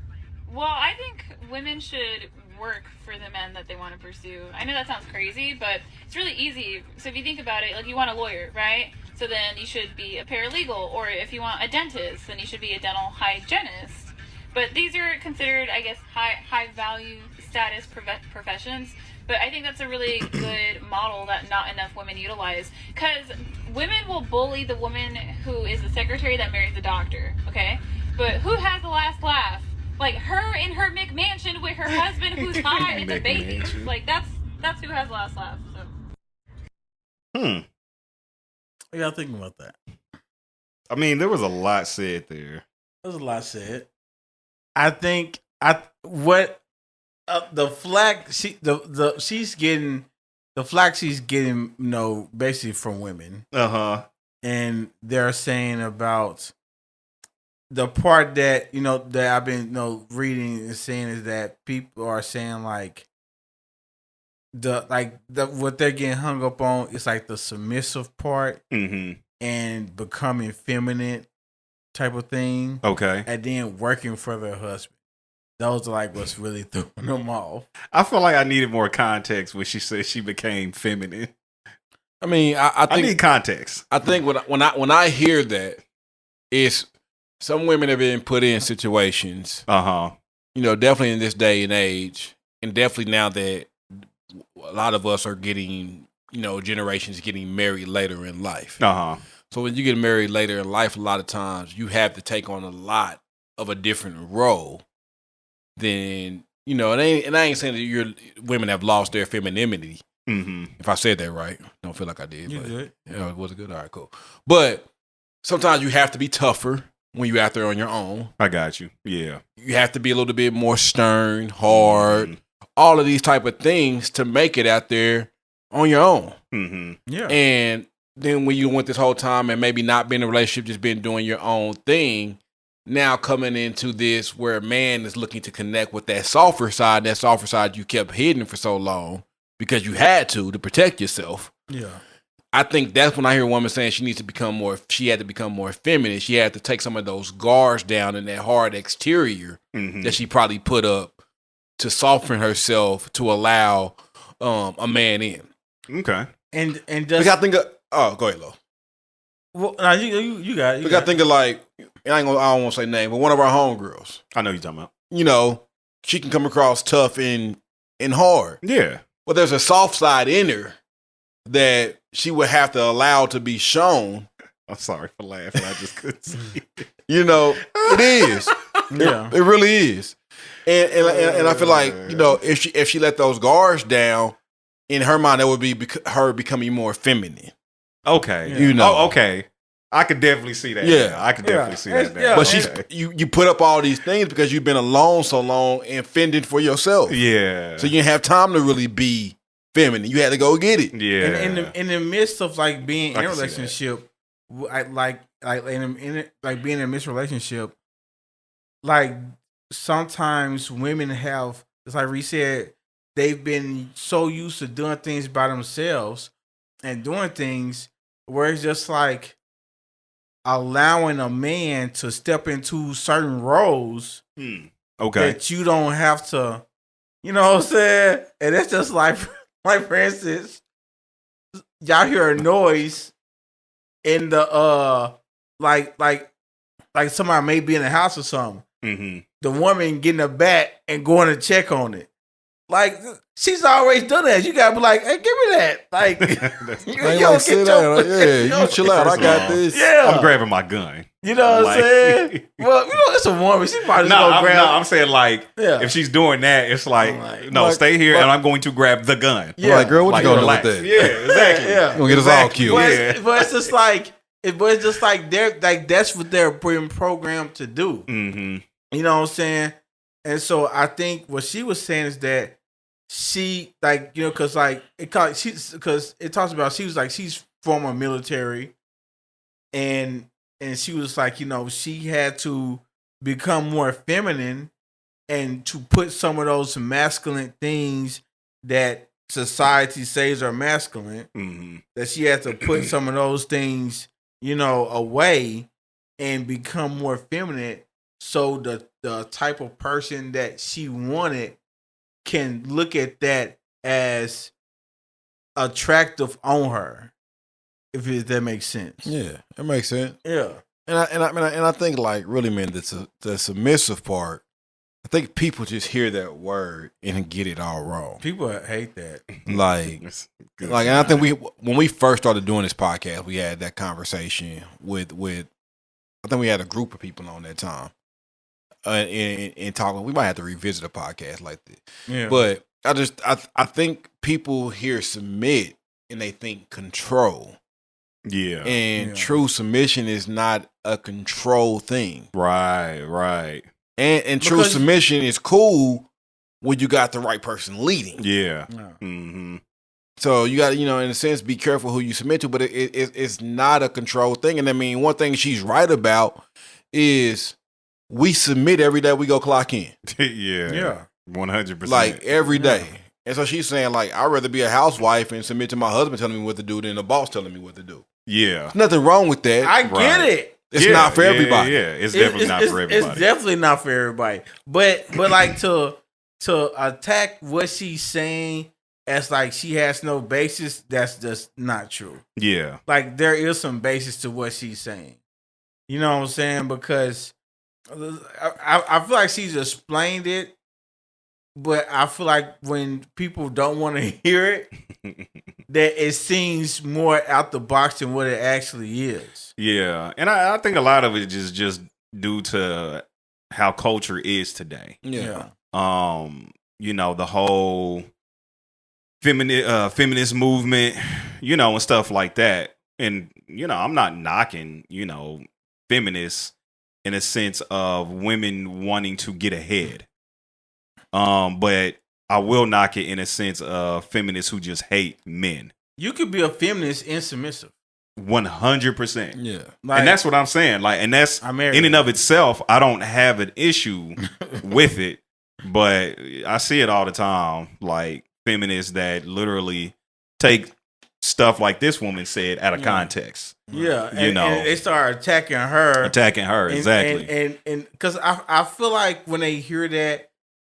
Well, I think women should work for the men that they want to pursue. I know that sounds crazy, but it's really easy. So if you think about it, like you want a lawyer, right? So then you should be a paralegal, or if you want a dentist, then you should be a dental hygienist. But these are considered, I guess, high value status professions. But I think that's a really good model that not enough women utilize. Because women will bully the woman who is the secretary that marries the doctor, okay? But who has the last laugh? Like her in her McMansion with her husband who's high and the baby. Like that's who has the last laugh. So. What y'all thinking about that? I mean, there was a lot said there. There's a lot said. I think the flack she's getting, you know, basically from women. And they're saying about the part that, you know, that I've been, you know, reading and seeing is that people are saying like what they're getting hung up on is like the submissive part and becoming feminine type of thing. Okay. And then working for their husband. Those are like what's really throwing them off. I feel like I needed more context when she said she became feminine. I mean, I think I need context. I think when I hear that, it's some women have been put in situations. You know, definitely in this day and age, and definitely now that a lot of us are getting, you know, generations getting married later in life. So when you get married later in life, a lot of times you have to take on a lot of a different role than, you know, and I ain't saying that women have lost their femininity. If I said that right, don't feel like I did. You did. Yeah, it was good. All right, cool. But sometimes you have to be tougher when you're out there on your own. I got you. Yeah. You have to be a little bit more stern, hard, all of these type of things to make it out there on your own. Yeah. And then when you went this whole time and maybe not been in a relationship, just been doing your own thing, now coming into this where a man is looking to connect with that softer side you kept hidden for so long because you had to protect yourself. Yeah. I think that's when I hear a woman saying she had to become more feminine. She had to take some of those guards down in that hard exterior that she probably put up to soften herself to allow a man in. Okay. And just, I think go ahead, Lo. Well, now you got it. I think of like, I don't want to say name, but one of our homegirls. I know you're talking about. You know, she can come across tough and hard. Yeah. But there's a soft side in her that she would have to allow to be shown. I'm sorry for laughing. I just couldn't see it. You know, it is. Yeah. It really is. And I feel like, you know, if she let those guards down, in her mind, that would be her becoming more feminine. Okay. You know. Okay. I could definitely see that. Yeah. I could definitely see that. Yeah. But you put up all these things because you've been alone so long and fending for yourself. Yeah. So you didn't have time to really be feminine. You had to go get it. Yeah. And in the midst of like being I in a can see that. relationship, like being in a mixed relationship, like sometimes women have, it's like Rece said, they've been so used to doing things by themselves and doing things where it's just like allowing a man to step into certain roles Okay. that you don't have to, you know what I'm saying? And it's just like for instance, y'all hear a noise in the like somebody may be in the house or something. Mm-hmm. The woman getting a bat and going to check on it. Like she's always done that. You gotta be like, hey, give me that. Like you Like, don't sit get down. your, Like, yeah, you chill out. I got this. Yeah. I'm grabbing my gun. You know what Like- I'm saying? Well, you know, it's a woman. She probably No, gonna grab. I'm saying like Yeah. if she's doing that, it's like, Like- no, like- stay here like- and I'm going to grab the gun. I'm like, girl, what Like, you gonna relax. do with that? Yeah, exactly. Yeah. You gonna get us all Exactly. killed. But, Yeah. but it's just like they're like that's what they're being programmed to do. Mm-hmm. You know what I'm saying? And so I think what she was saying is that she like, you know, because like it talks about she was like she's former military, and she was like, you know, she had to become more feminine and to put some of those masculine things that society says are masculine, Mm-hmm. that she had to put some of those things, you know, away and become more feminine, so the type of person that she wanted can look at that as attractive on her, if that makes sense. Yeah, it makes sense. Yeah. And I think like really, man, the submissive part. I think people just hear that word and get it all wrong. People hate that. Like, That's good. and I think when we first started doing this podcast, we had that conversation with I think we had a group of people on that time, and talking. We might have to revisit a podcast like this. Yeah. But I think people hear submit and they think control. Yeah. And Yeah. true submission is not a control thing. Right. And true Because- submission is cool when you got the right person leading. Yeah. Yeah. Mm-hmm. So you got to, you know, in a sense, be careful who you submit to, but it's not a control thing. And I mean, one thing she's right about is we submit every day we go clock in, Yeah. Yeah. 100%. like every day. Yeah. And so she's saying, like, I'd rather be a housewife and submit to my husband telling me what to do than a boss telling me what to do. Yeah. There's nothing wrong with that. I get Right. it. It's Yeah, not for yeah, everybody. Yeah, it's definitely not for everybody. It's definitely not for everybody. But like to attack what she's saying as like she has no basis, that's just not true. Yeah. Like there is some basis to what she's saying. You know what I'm saying? Because I feel like she's explained it, but I feel like when people don't want to hear it, that it seems more out the box than what it actually is. Yeah. And I think a lot of it is just due to how culture is today. Yeah. You know, the whole feminist movement, you know, and stuff like that. And, you know, I'm not knocking, you know, feminists in a sense of women wanting to get ahead. But I will knock it in a sense of feminists who just hate men. You could be a feminist and submissive. 100%. Yeah. Like, And that's what I'm saying. Like, and that's I'm married. in and of itself, I don't have an issue with it, but I see it all the time. Like feminists that literally take stuff like this woman said out of context, Yeah, You and, know. and they start attacking her, attacking her. and, Exactly. and because I feel like when they hear that,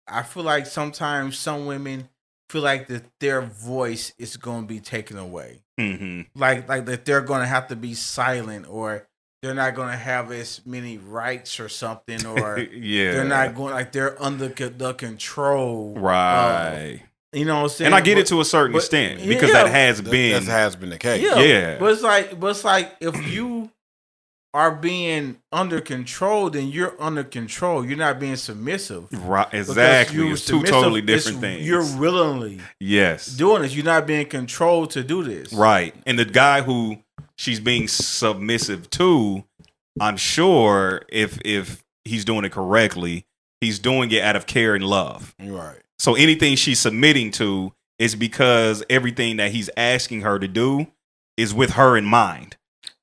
I feel like sometimes some women feel like that their voice is going to be taken away, Mm-hmm. like that they're going to have to be silent, or they're not going to have as many rights or something, or Yeah. they're not going, like they're under the control, Right. you know what I'm saying? And I get But- it to a certain but- extent yeah, because that has That been. has been the case. Yeah, Yeah. but it's like if you are being under control, then you're under control. You're not being submissive. Right. Because Exactly. you're It's two submissive, totally it's- different things. You're willingly Yes. doing this. You're not being controlled to do this. Right. And the guy who she's being submissive to, I'm sure if he's doing it correctly, he's doing it out of care and love. Right. So anything she's submitting to is because everything that he's asking her to do is with her in mind.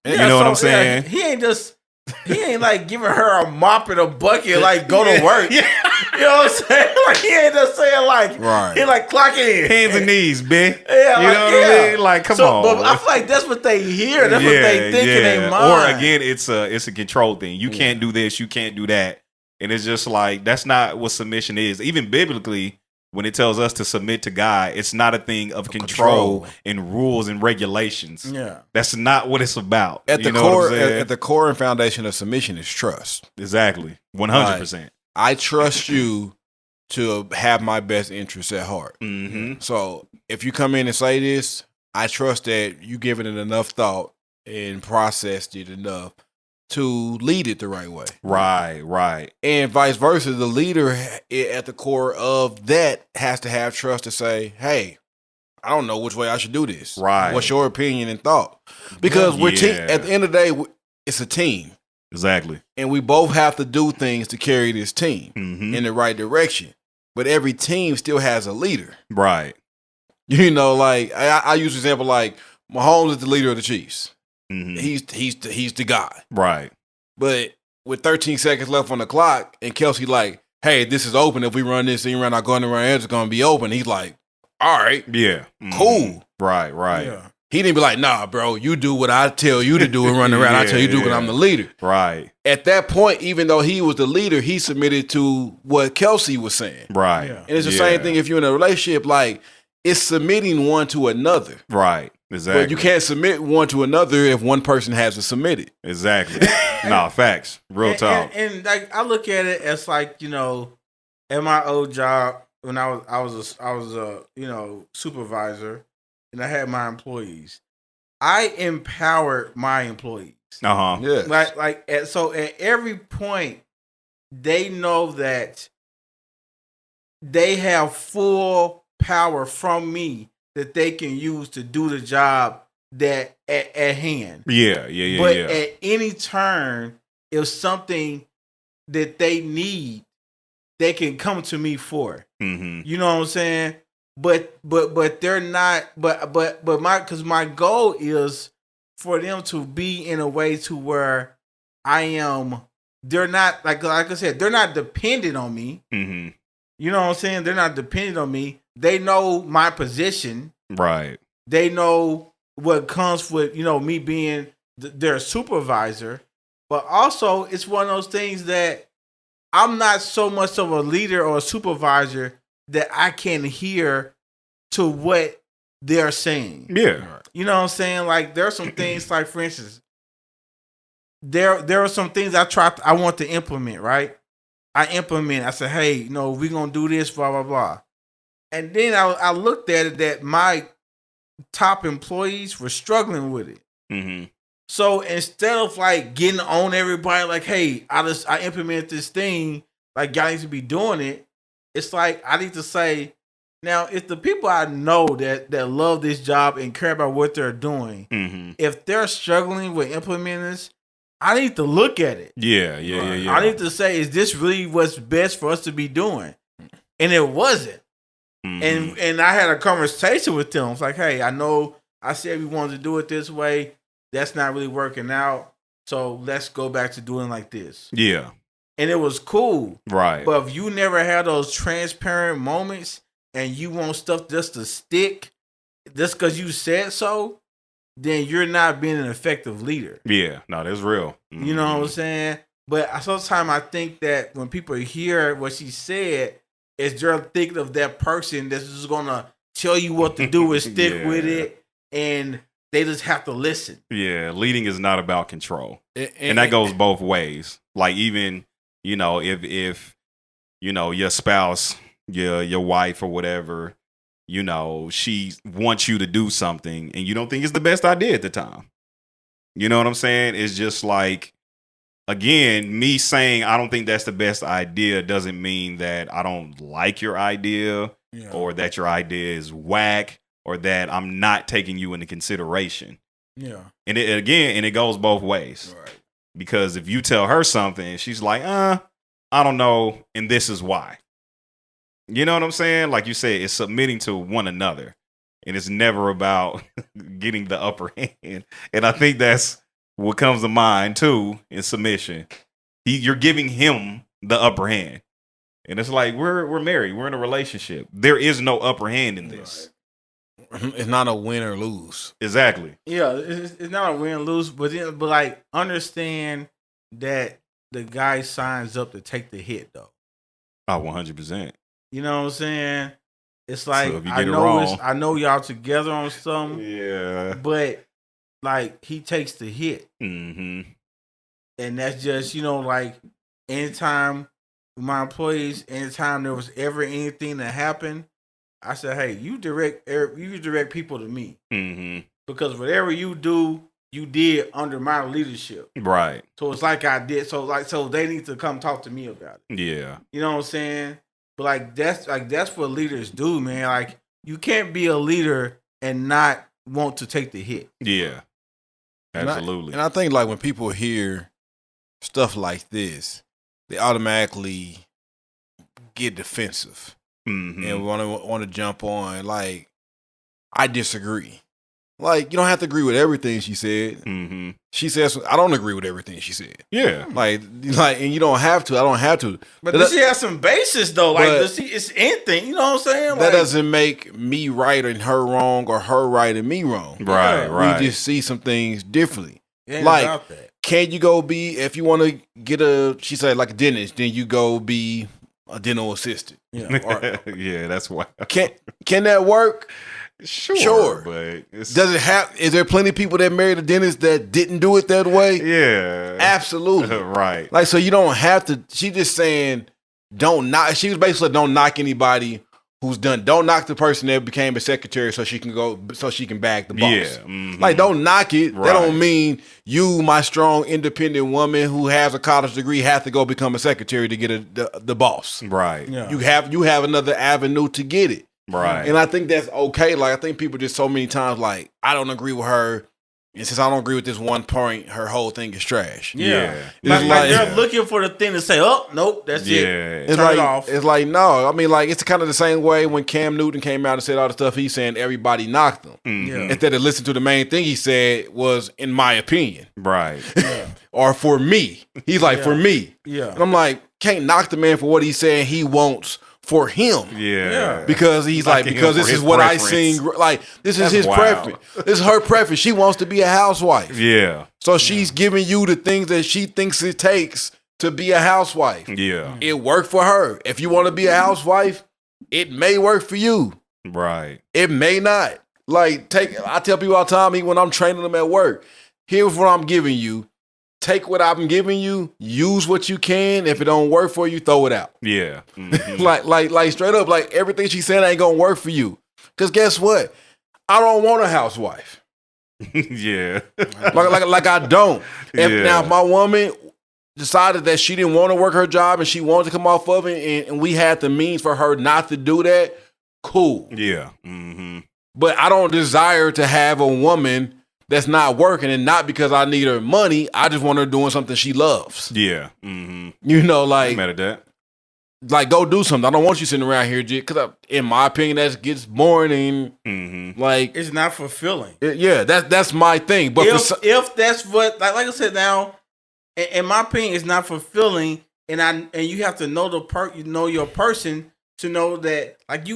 You know what I'm saying? He ain't like giving her a mop and a bucket, like go to work. Yeah. You know what I'm saying? Like he ain't just saying like, Right. he like clock in. Hands and knees, bitch. Yeah, you know what I mean? Like, come on. But I feel like that's what they hear. That's what they think in their mind. Or again, it's a control thing. You can't do this. You can't do that. And it's just like, that's not what submission is. Even biblically, when it tells us to submit to God, it's not a thing of control and rules and regulations. Yeah. That's not what it's about. At the know what core, I'm saying? at the core and foundation of submission is trust. Exactly. 100%. I trust you to have my best interests at heart. Mm-hmm. So if you come in and say this, I trust that you given it enough thought and processed it enough to lead it the right way. Right. And vice versa, the leader at the core of that has to have trust to say, hey, I don't know which way I should do this. Right. What's your opinion and thought? Because we're at the end of the day, it's a team. Exactly. And we both have to do things to carry this team in the right direction. But every team still has a leader. Right. You know, like I use an example like Mahomes is the leader of the Chiefs. Mm-hmm. He's the guy. Right. But with 13 seconds left on the clock, and Kelsey like, hey, this is open. If we run this and run our going to run, it's gonna be open. He's like, all right, yeah, cool. Right. Yeah. He didn't be like, nah, bro, you do what I tell you to do and run around. I tell you to do because I'm the leader. Right. At that point, even though he was the leader, he submitted to what Kelsey was saying. Right. Yeah. And it's the same thing if you're in a relationship, like it's submitting one to another. Right. Exactly. But you can't submit one to another if one person hasn't submitted. Exactly. Nah, facts. Real talk. And like I look at it as like, you know, at my old job when I was a supervisor and I had my employees. I empowered my employees. Uh-huh. Yeah. So at every point they know that they have full power from me that they can use to do the job that at hand. Yeah. But at any turn, if something that they need, they can come to me for. Mm-hmm. You know what I'm saying? But they're not. But my goal is for them to be in a way to where I am. They're not like I said. They're not dependent on me. Mm-hmm. You know what I'm saying? They're not dependent on me. They know my position. Right. They know what comes with, me being their supervisor. But also, it's one of those things that I'm not so much of a leader or a supervisor that I can hear to what they're saying. Yeah. You know what I'm saying? Like, there are some things, like, for instance, there are some things I want to implement, right? I said, hey, we're going to do this, blah, blah, blah. And then I looked at it that my top employees were struggling with it. Mm-hmm. So instead of like getting on everybody, like, hey, I implemented this thing, like y'all need to be doing it. It's like I need to say, now if the people I know that love this job and care about what they're doing, Mm-hmm. if they're struggling with implementing this, I need to look at it. Yeah. I need to say, is this really what's best for us to be doing? And it wasn't. Mm-hmm. And I had a conversation with them. It's like, hey, I know I said we wanted to do it this way. That's not really working out. So let's go back to doing like this. Yeah. And it was cool. Right. But if you never had those transparent moments and you want stuff just to stick just because you said so, then you're not being an effective leader. Yeah. No, that's real. Mm-hmm. You know what I'm saying? But sometimes I think that when people hear what she said, is they're thinking of that person that's just going to tell you what to do and stick with it, and they just have to listen. Yeah, leading is not about control. And that goes both ways. Like even, if your spouse, your wife or whatever, she wants you to do something and you don't think it's the best idea at the time. You know what I'm saying? It's just like, again, me saying I don't think that's the best idea doesn't mean that I don't like your idea or that your idea is whack or that I'm not taking you into consideration. Yeah. And it goes both ways. Right. Because if you tell her something and she's like, I don't know, and this is why. You know what I'm saying? Like you said, it's submitting to one another. And it's never about getting the upper hand. And I think that's what comes to mind too in submission. You're giving him the upper hand. And it's like we're married, we're in a relationship. There is no upper hand in this. Right. It's not a win or lose. Exactly. Yeah, it's not a win lose, but like understand that the guy signs up to take the hit though. Oh, 100%. You know what I'm saying? It's like So if you get it wrong. I know y'all together on something, Yeah. but like he takes the hit, Mm-hmm. and that's just like anytime my employees, anytime there was ever anything that happened, I said, hey, you direct people to me Mm-hmm. because whatever you do, you did under my leadership. Right. So it's like I did. So they need to come talk to me about it. Yeah. You know what I'm saying? But that's what leaders do, man. Like you can't be a leader and not want to take the hit. Yeah. Absolutely. And I think like when people hear stuff like this, they automatically get defensive Mm-hmm. and want to jump on. Like, I disagree. Like, you don't have to agree with everything she said. Mm-hmm. She says, I don't agree with everything she said. Yeah. Like, and you don't have to. I don't have to. But does she have some basis though? Like, it's anything. You know what I'm saying? That doesn't make me right and her wrong, or her right and me wrong. Right. Yeah. Right. We just see some things differently. It ain't Like, about that. can you go be, if you want to get she said like a dentist, then you go be a dental assistant. Yeah. Or, Yeah, that's why. can that work? Sure. But it's, Does it have? Is there plenty of people that married a dentist that didn't do it that way? yeah. Absolutely. Right. Like, so you don't have to. She just saying, don't knock. She was basically don't knock anybody who's done. Don't knock the person that became a secretary so she can bag the boss. Yeah. Mm-hmm. Like, don't knock it. Right. That don't mean you, my strong, independent woman who has a college degree, have to go become a secretary to get the boss. Right. Yeah. You have another avenue to get it. Right. And I think that's okay. Like, I think people just so many times, like, I don't agree with her. And since I don't agree with this one point, her whole thing is trash. Yeah. It's Like they're looking for the thing to say, oh, nope, that's it. Yeah. It's Turn like, it off. it's like, no. I mean, like, it's kind of the same way when Cam Newton came out and said all the stuff he's saying, everybody knocked him. Mhm. Yeah. Instead of listening to the main thing he said was, in my opinion. Right. Or for me. He's like, for me. Yeah. And I'm like, can't knock the man for what he's saying he wants for him. Yeah. Because he's like, Knocking because him this for is his what I preference. sing. Like, this is That's his wild. preference. This is her preference. She wants to be a housewife. Yeah. So she's giving you the things that she thinks it takes to be a housewife. Yeah. It worked for her. If you want to be a housewife, it may work for you. Right. It may not. Like, I tell people all the time, even when I'm training them at work, here's what I'm giving you. Take what I'm giving you, use what you can. If it don't work for you, throw it out. Yeah. Mhm. like straight up, like everything she said ain't gonna work for you. Cause guess what? I don't want a housewife. Yeah. Like I don't. Yeah. Now if my woman decided that she didn't want to work her job and she wanted to come off of it, and we had the means for her not to do that, cool. Yeah. Mm-hmm. But I don't desire to have a woman that's not working, and not because I need her money. I just want her doing something she loves. Yeah. Mm-hmm. You know, I'm like mad at that. go do something. I don't want you sitting around here, because in my opinion, that gets boring. Mm-hmm. Like, It's not fulfilling. yeah, that's my thing. But If that's what, like I said now, in my opinion, it's not fulfilling, and you have to know your person to know that, like,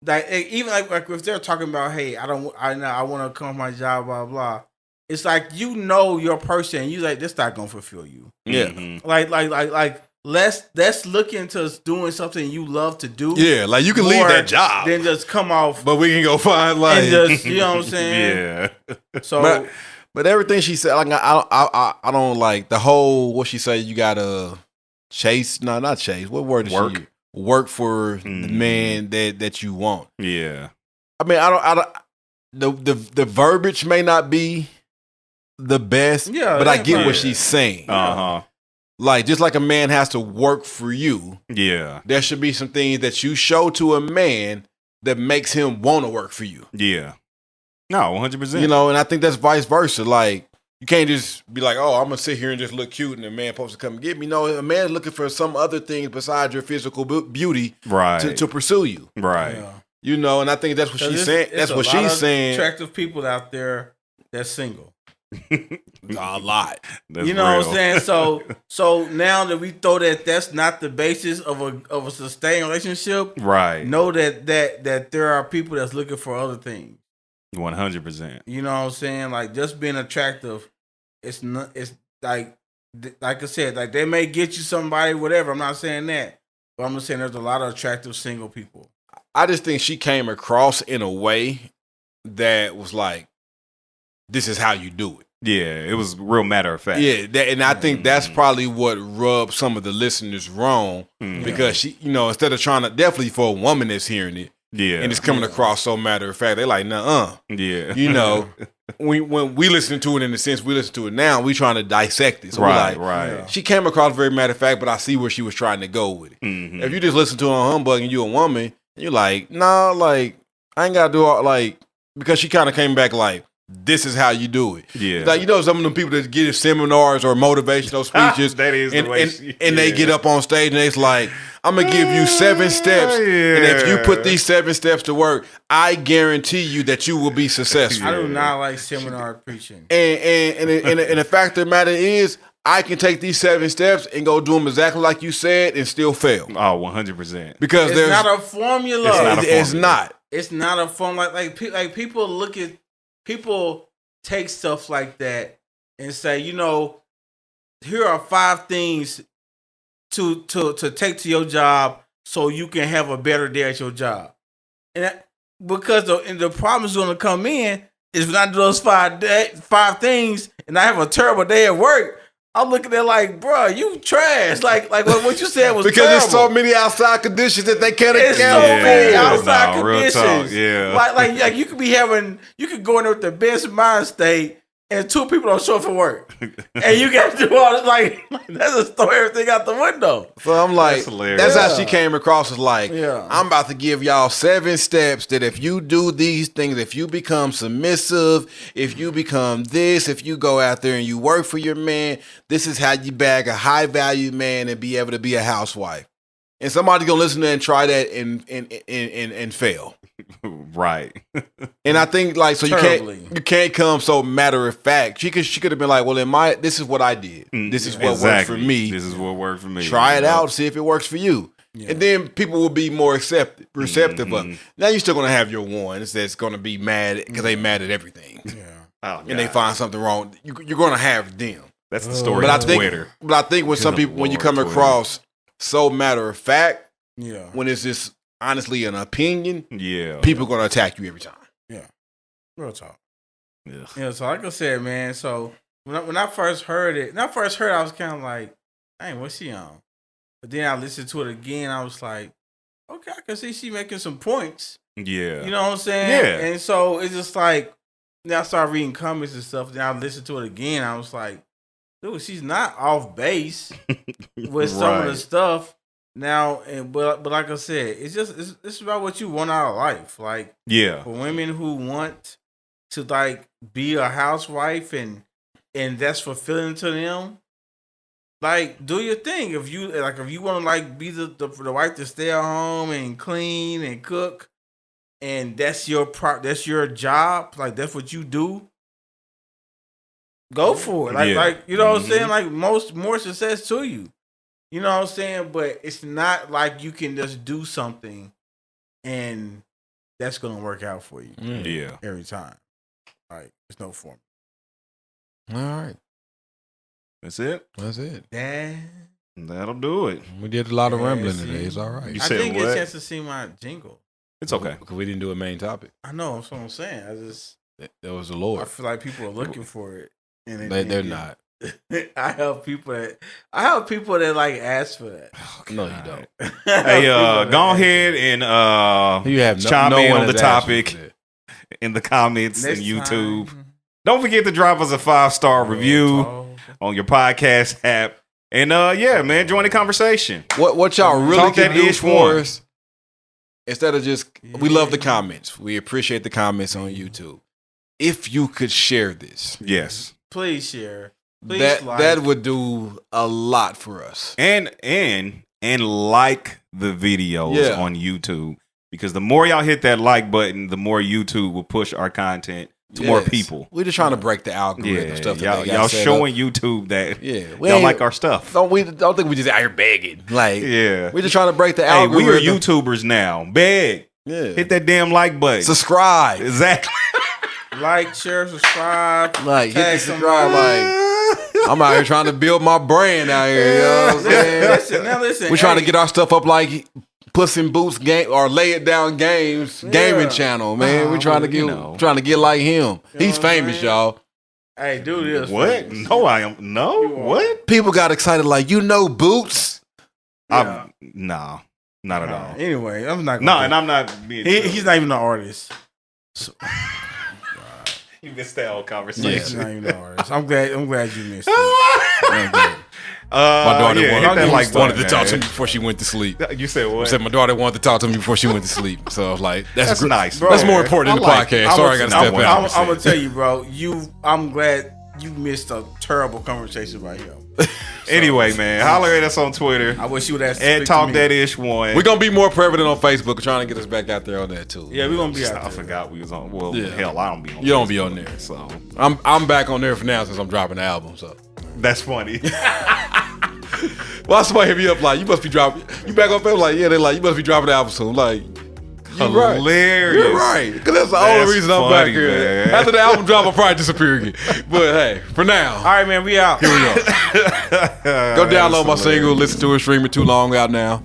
that even like if they're talking about, hey, I want to come off my job, blah blah. It's like your person, and you like, this not gonna fulfill you. yeah, Mhm. Like let's look into doing something you love to do. yeah, like you can leave more that job, Then just come off but we can go find like. and just, you know what I'm saying? Yeah. So But everything she said, like I don't like the whole what she said. You gotta chase, no, not chase. What word is Work. she use? Work for the Mhm. man that you want. Yeah. I mean, I don't. The verbiage may not be the best, Yeah, but I yeah, get yeah. what she's saying. Uh-huh. Like, just like a man has to work for you, Yeah. there should be some things that you show to a man that makes him want to work for you. Yeah. No, 100%. You know, and I think that's vice versa. Like, you can't just be like, oh, I'm going to sit here and just look cute and a man supposed to come and get me. No, a man's looking for some other things besides your physical beauty to pursue you. Right. Yeah. You know, and I think that's what she's saying. That's what she's saying. Attractive people out there that's single. A lot. That's you know real. what I'm saying? So now that we throw that's not the basis of a sustained relationship, Right. know that there are people that's looking for other things. 100%. You know what I'm saying? Like, just being attractive, it's like I said, like, they may get you somebody, whatever. I'm not saying that, but I'm just saying there's a lot of attractive single people. I just think she came across in a way that was like, this is how you do it. Yeah, it was real matter of fact. Yeah, and I think that's probably what rubbed some of the listeners wrong because she, you know, instead of trying to, definitely for a woman that's hearing it, and it's coming across so matter of fact, they like, nuh-uh. Yeah. You know, when we listen to it in the sense we listen to it now, we trying to dissect it. So right. She came across very matter of fact, but I see where she was trying to go with it. Mm-hmm. If you just listen to her on Humbug and you a woman, and you're like, nah, like, I ain't got to do all, like, because she kind of came back like, this is how you do it. Yeah. Like, you know, some of them people that get seminars or motivational speeches, that is the way and they get up on stage and it's like, I'm going to give you 7 steps. And if you put these 7 steps to work, I guarantee you that you will be successful. I do not like seminar preaching. And the fact of the matter is, I can take these 7 steps and go do them exactly like you said and still fail. Oh, 100%. Because it's not a formula. It's not. It's not a formula. Like people look at, people take stuff like that and say, you know, here are 5 things to take to your job so you can have a better day at your job. And because the problem is going to come in is when I do those 5 things and I have a terrible day at work, I'm looking at like, bro, you trash. Like what you said was because terrible. there's so many outside conditions that they can't account so many outside real conditions. talk, yeah. Like you could go in there with the best mind state and 2 people don't show up for work. And you got to do all this, like that's just throw everything out the window. So I'm like, that's how she Yeah. came across as like, Yeah. I'm about to give y'all 7 steps that if you do these things, if you become submissive, if you become this, if you go out there and you work for your man, this is how you bag a high value man and be able to be a housewife. And somebody's gonna listen to that and try that and fail. Right. And I think like so Terribly. you can't come so matter of fact. She could have been like, well, this is what I did. This is what worked for me. This is what worked for me. Try it out, see if it works for you. Yeah. And then people will be more receptive of it. Now you're still gonna have your ones that's gonna be mad because they mad at everything. Yeah. Oh, And they find something wrong. You're gonna have them. That's the story But I of think Twitter. when when you Lord, come Twitter. across so matter of fact, Yeah. when it's just honestly an opinion, Yeah. people are gonna attack you every time. Real talk. Yeah. Yeah, so like I said, man, so when I first heard it, I was kind of like, dang, what's she on? But then I listened to it again, I was like, okay, I can see she making some points. Yeah. You know what I'm saying? Yeah. And so it's just like, then I started reading comments and stuff, then I listened to it again, I was like, dude, she's not off base with some of the Right. stuff. Now, but like I said, it's about what you want out of life. Like, Yeah. for women who want to like be a housewife and that's fulfilling to them, like do your thing. If you want to like be the wife to stay at home and clean and cook, and that's your job, like that's what you do, go for it. Like you know what I'm saying? Like more success to you. You know what I'm saying? But it's not like you can just do something and that's gonna work out for you. Yeah. Every time. Like, there's no form. All right. That's it. That's it. That'll do it. We did a lot of Yeah, rambling see. today. It's all right. You I said didn't get a what? chance to see my jingle. It's okay. Because we didn't do a main topic. I know, that's what I'm saying. That was the I Lord. feel like people are looking for it. And They're not. I help people that like ask for that. No, you don't. Hey, go ahead and You have chime in one on the has asked you topic for that. in the comments Next and YouTube. time. Don't forget to drop us a 5-star review on your podcast app. And yeah, man, join the conversation. What y'all really Talk can that do ish for one. us, instead of just, we love the comments. We appreciate the comments on YouTube. if you could share this. Yes. Please share. Please That would do a lot for us. And like the videos on YouTube, because the more y'all hit that like button, the more YouTube will push our content to more people. We're just trying to break the algorithm stuff. Y'all showing YouTube that we y'all like our stuff. Don't think we just out here begging. Like, we're just trying to break the Hey, algorithm. we are YouTubers now. Beg. Yeah. Hit that damn like button. Subscribe. Exactly. Like, share, subscribe. Like, hit the subscribe. Like, I'm out here trying to build my brand out here. You know what I'm saying? Listen. We're trying to get our stuff up like Puss in Boots game or Lay It Down Games gaming channel, man. We're trying to get like him. He's famous, y'all. Hey, do this. What? No, I am. No, what? People got excited like, Boots. Yeah. No, not at all. Anyway, I'm not. No, and I'm not being. He's not even an artist. So, you missed that whole conversation. He's not even an artist. I'm glad you missed it. My daughter wanted to man. talk to me before she went to sleep. You said what? I said my daughter wanted to talk to me before she went to sleep. So like that's nice. Bro, that's more important in the podcast. Sorry, I got to step out. I'm gonna tell you, bro. I'm glad you missed a terrible conversation right here. Anyway, man, holler at us on Twitter. I wish you would ask at talkdatishpodcast. We're gonna be more prevalent on Facebook, trying to get us back out there on that too. Yeah, we're gonna be out there. I forgot we was on. Well, hell, I don't be on. You don't be on there, so I'm back on there for now since I'm dropping the album. So that's funny. Well, somebody hit me up like, you must be dropping. You back on Facebook like, yeah, they're like, you must be dropping the album soon. Like, you're hilarious. Right. You're right. Because that's the only reason I'm back here. Man. After the album drop, I'll probably disappear again. But hey, for now. All right, man, we out. Here we go. Go download my single, listen to it, stream it too long out now.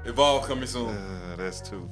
Evolve coming soon. That's too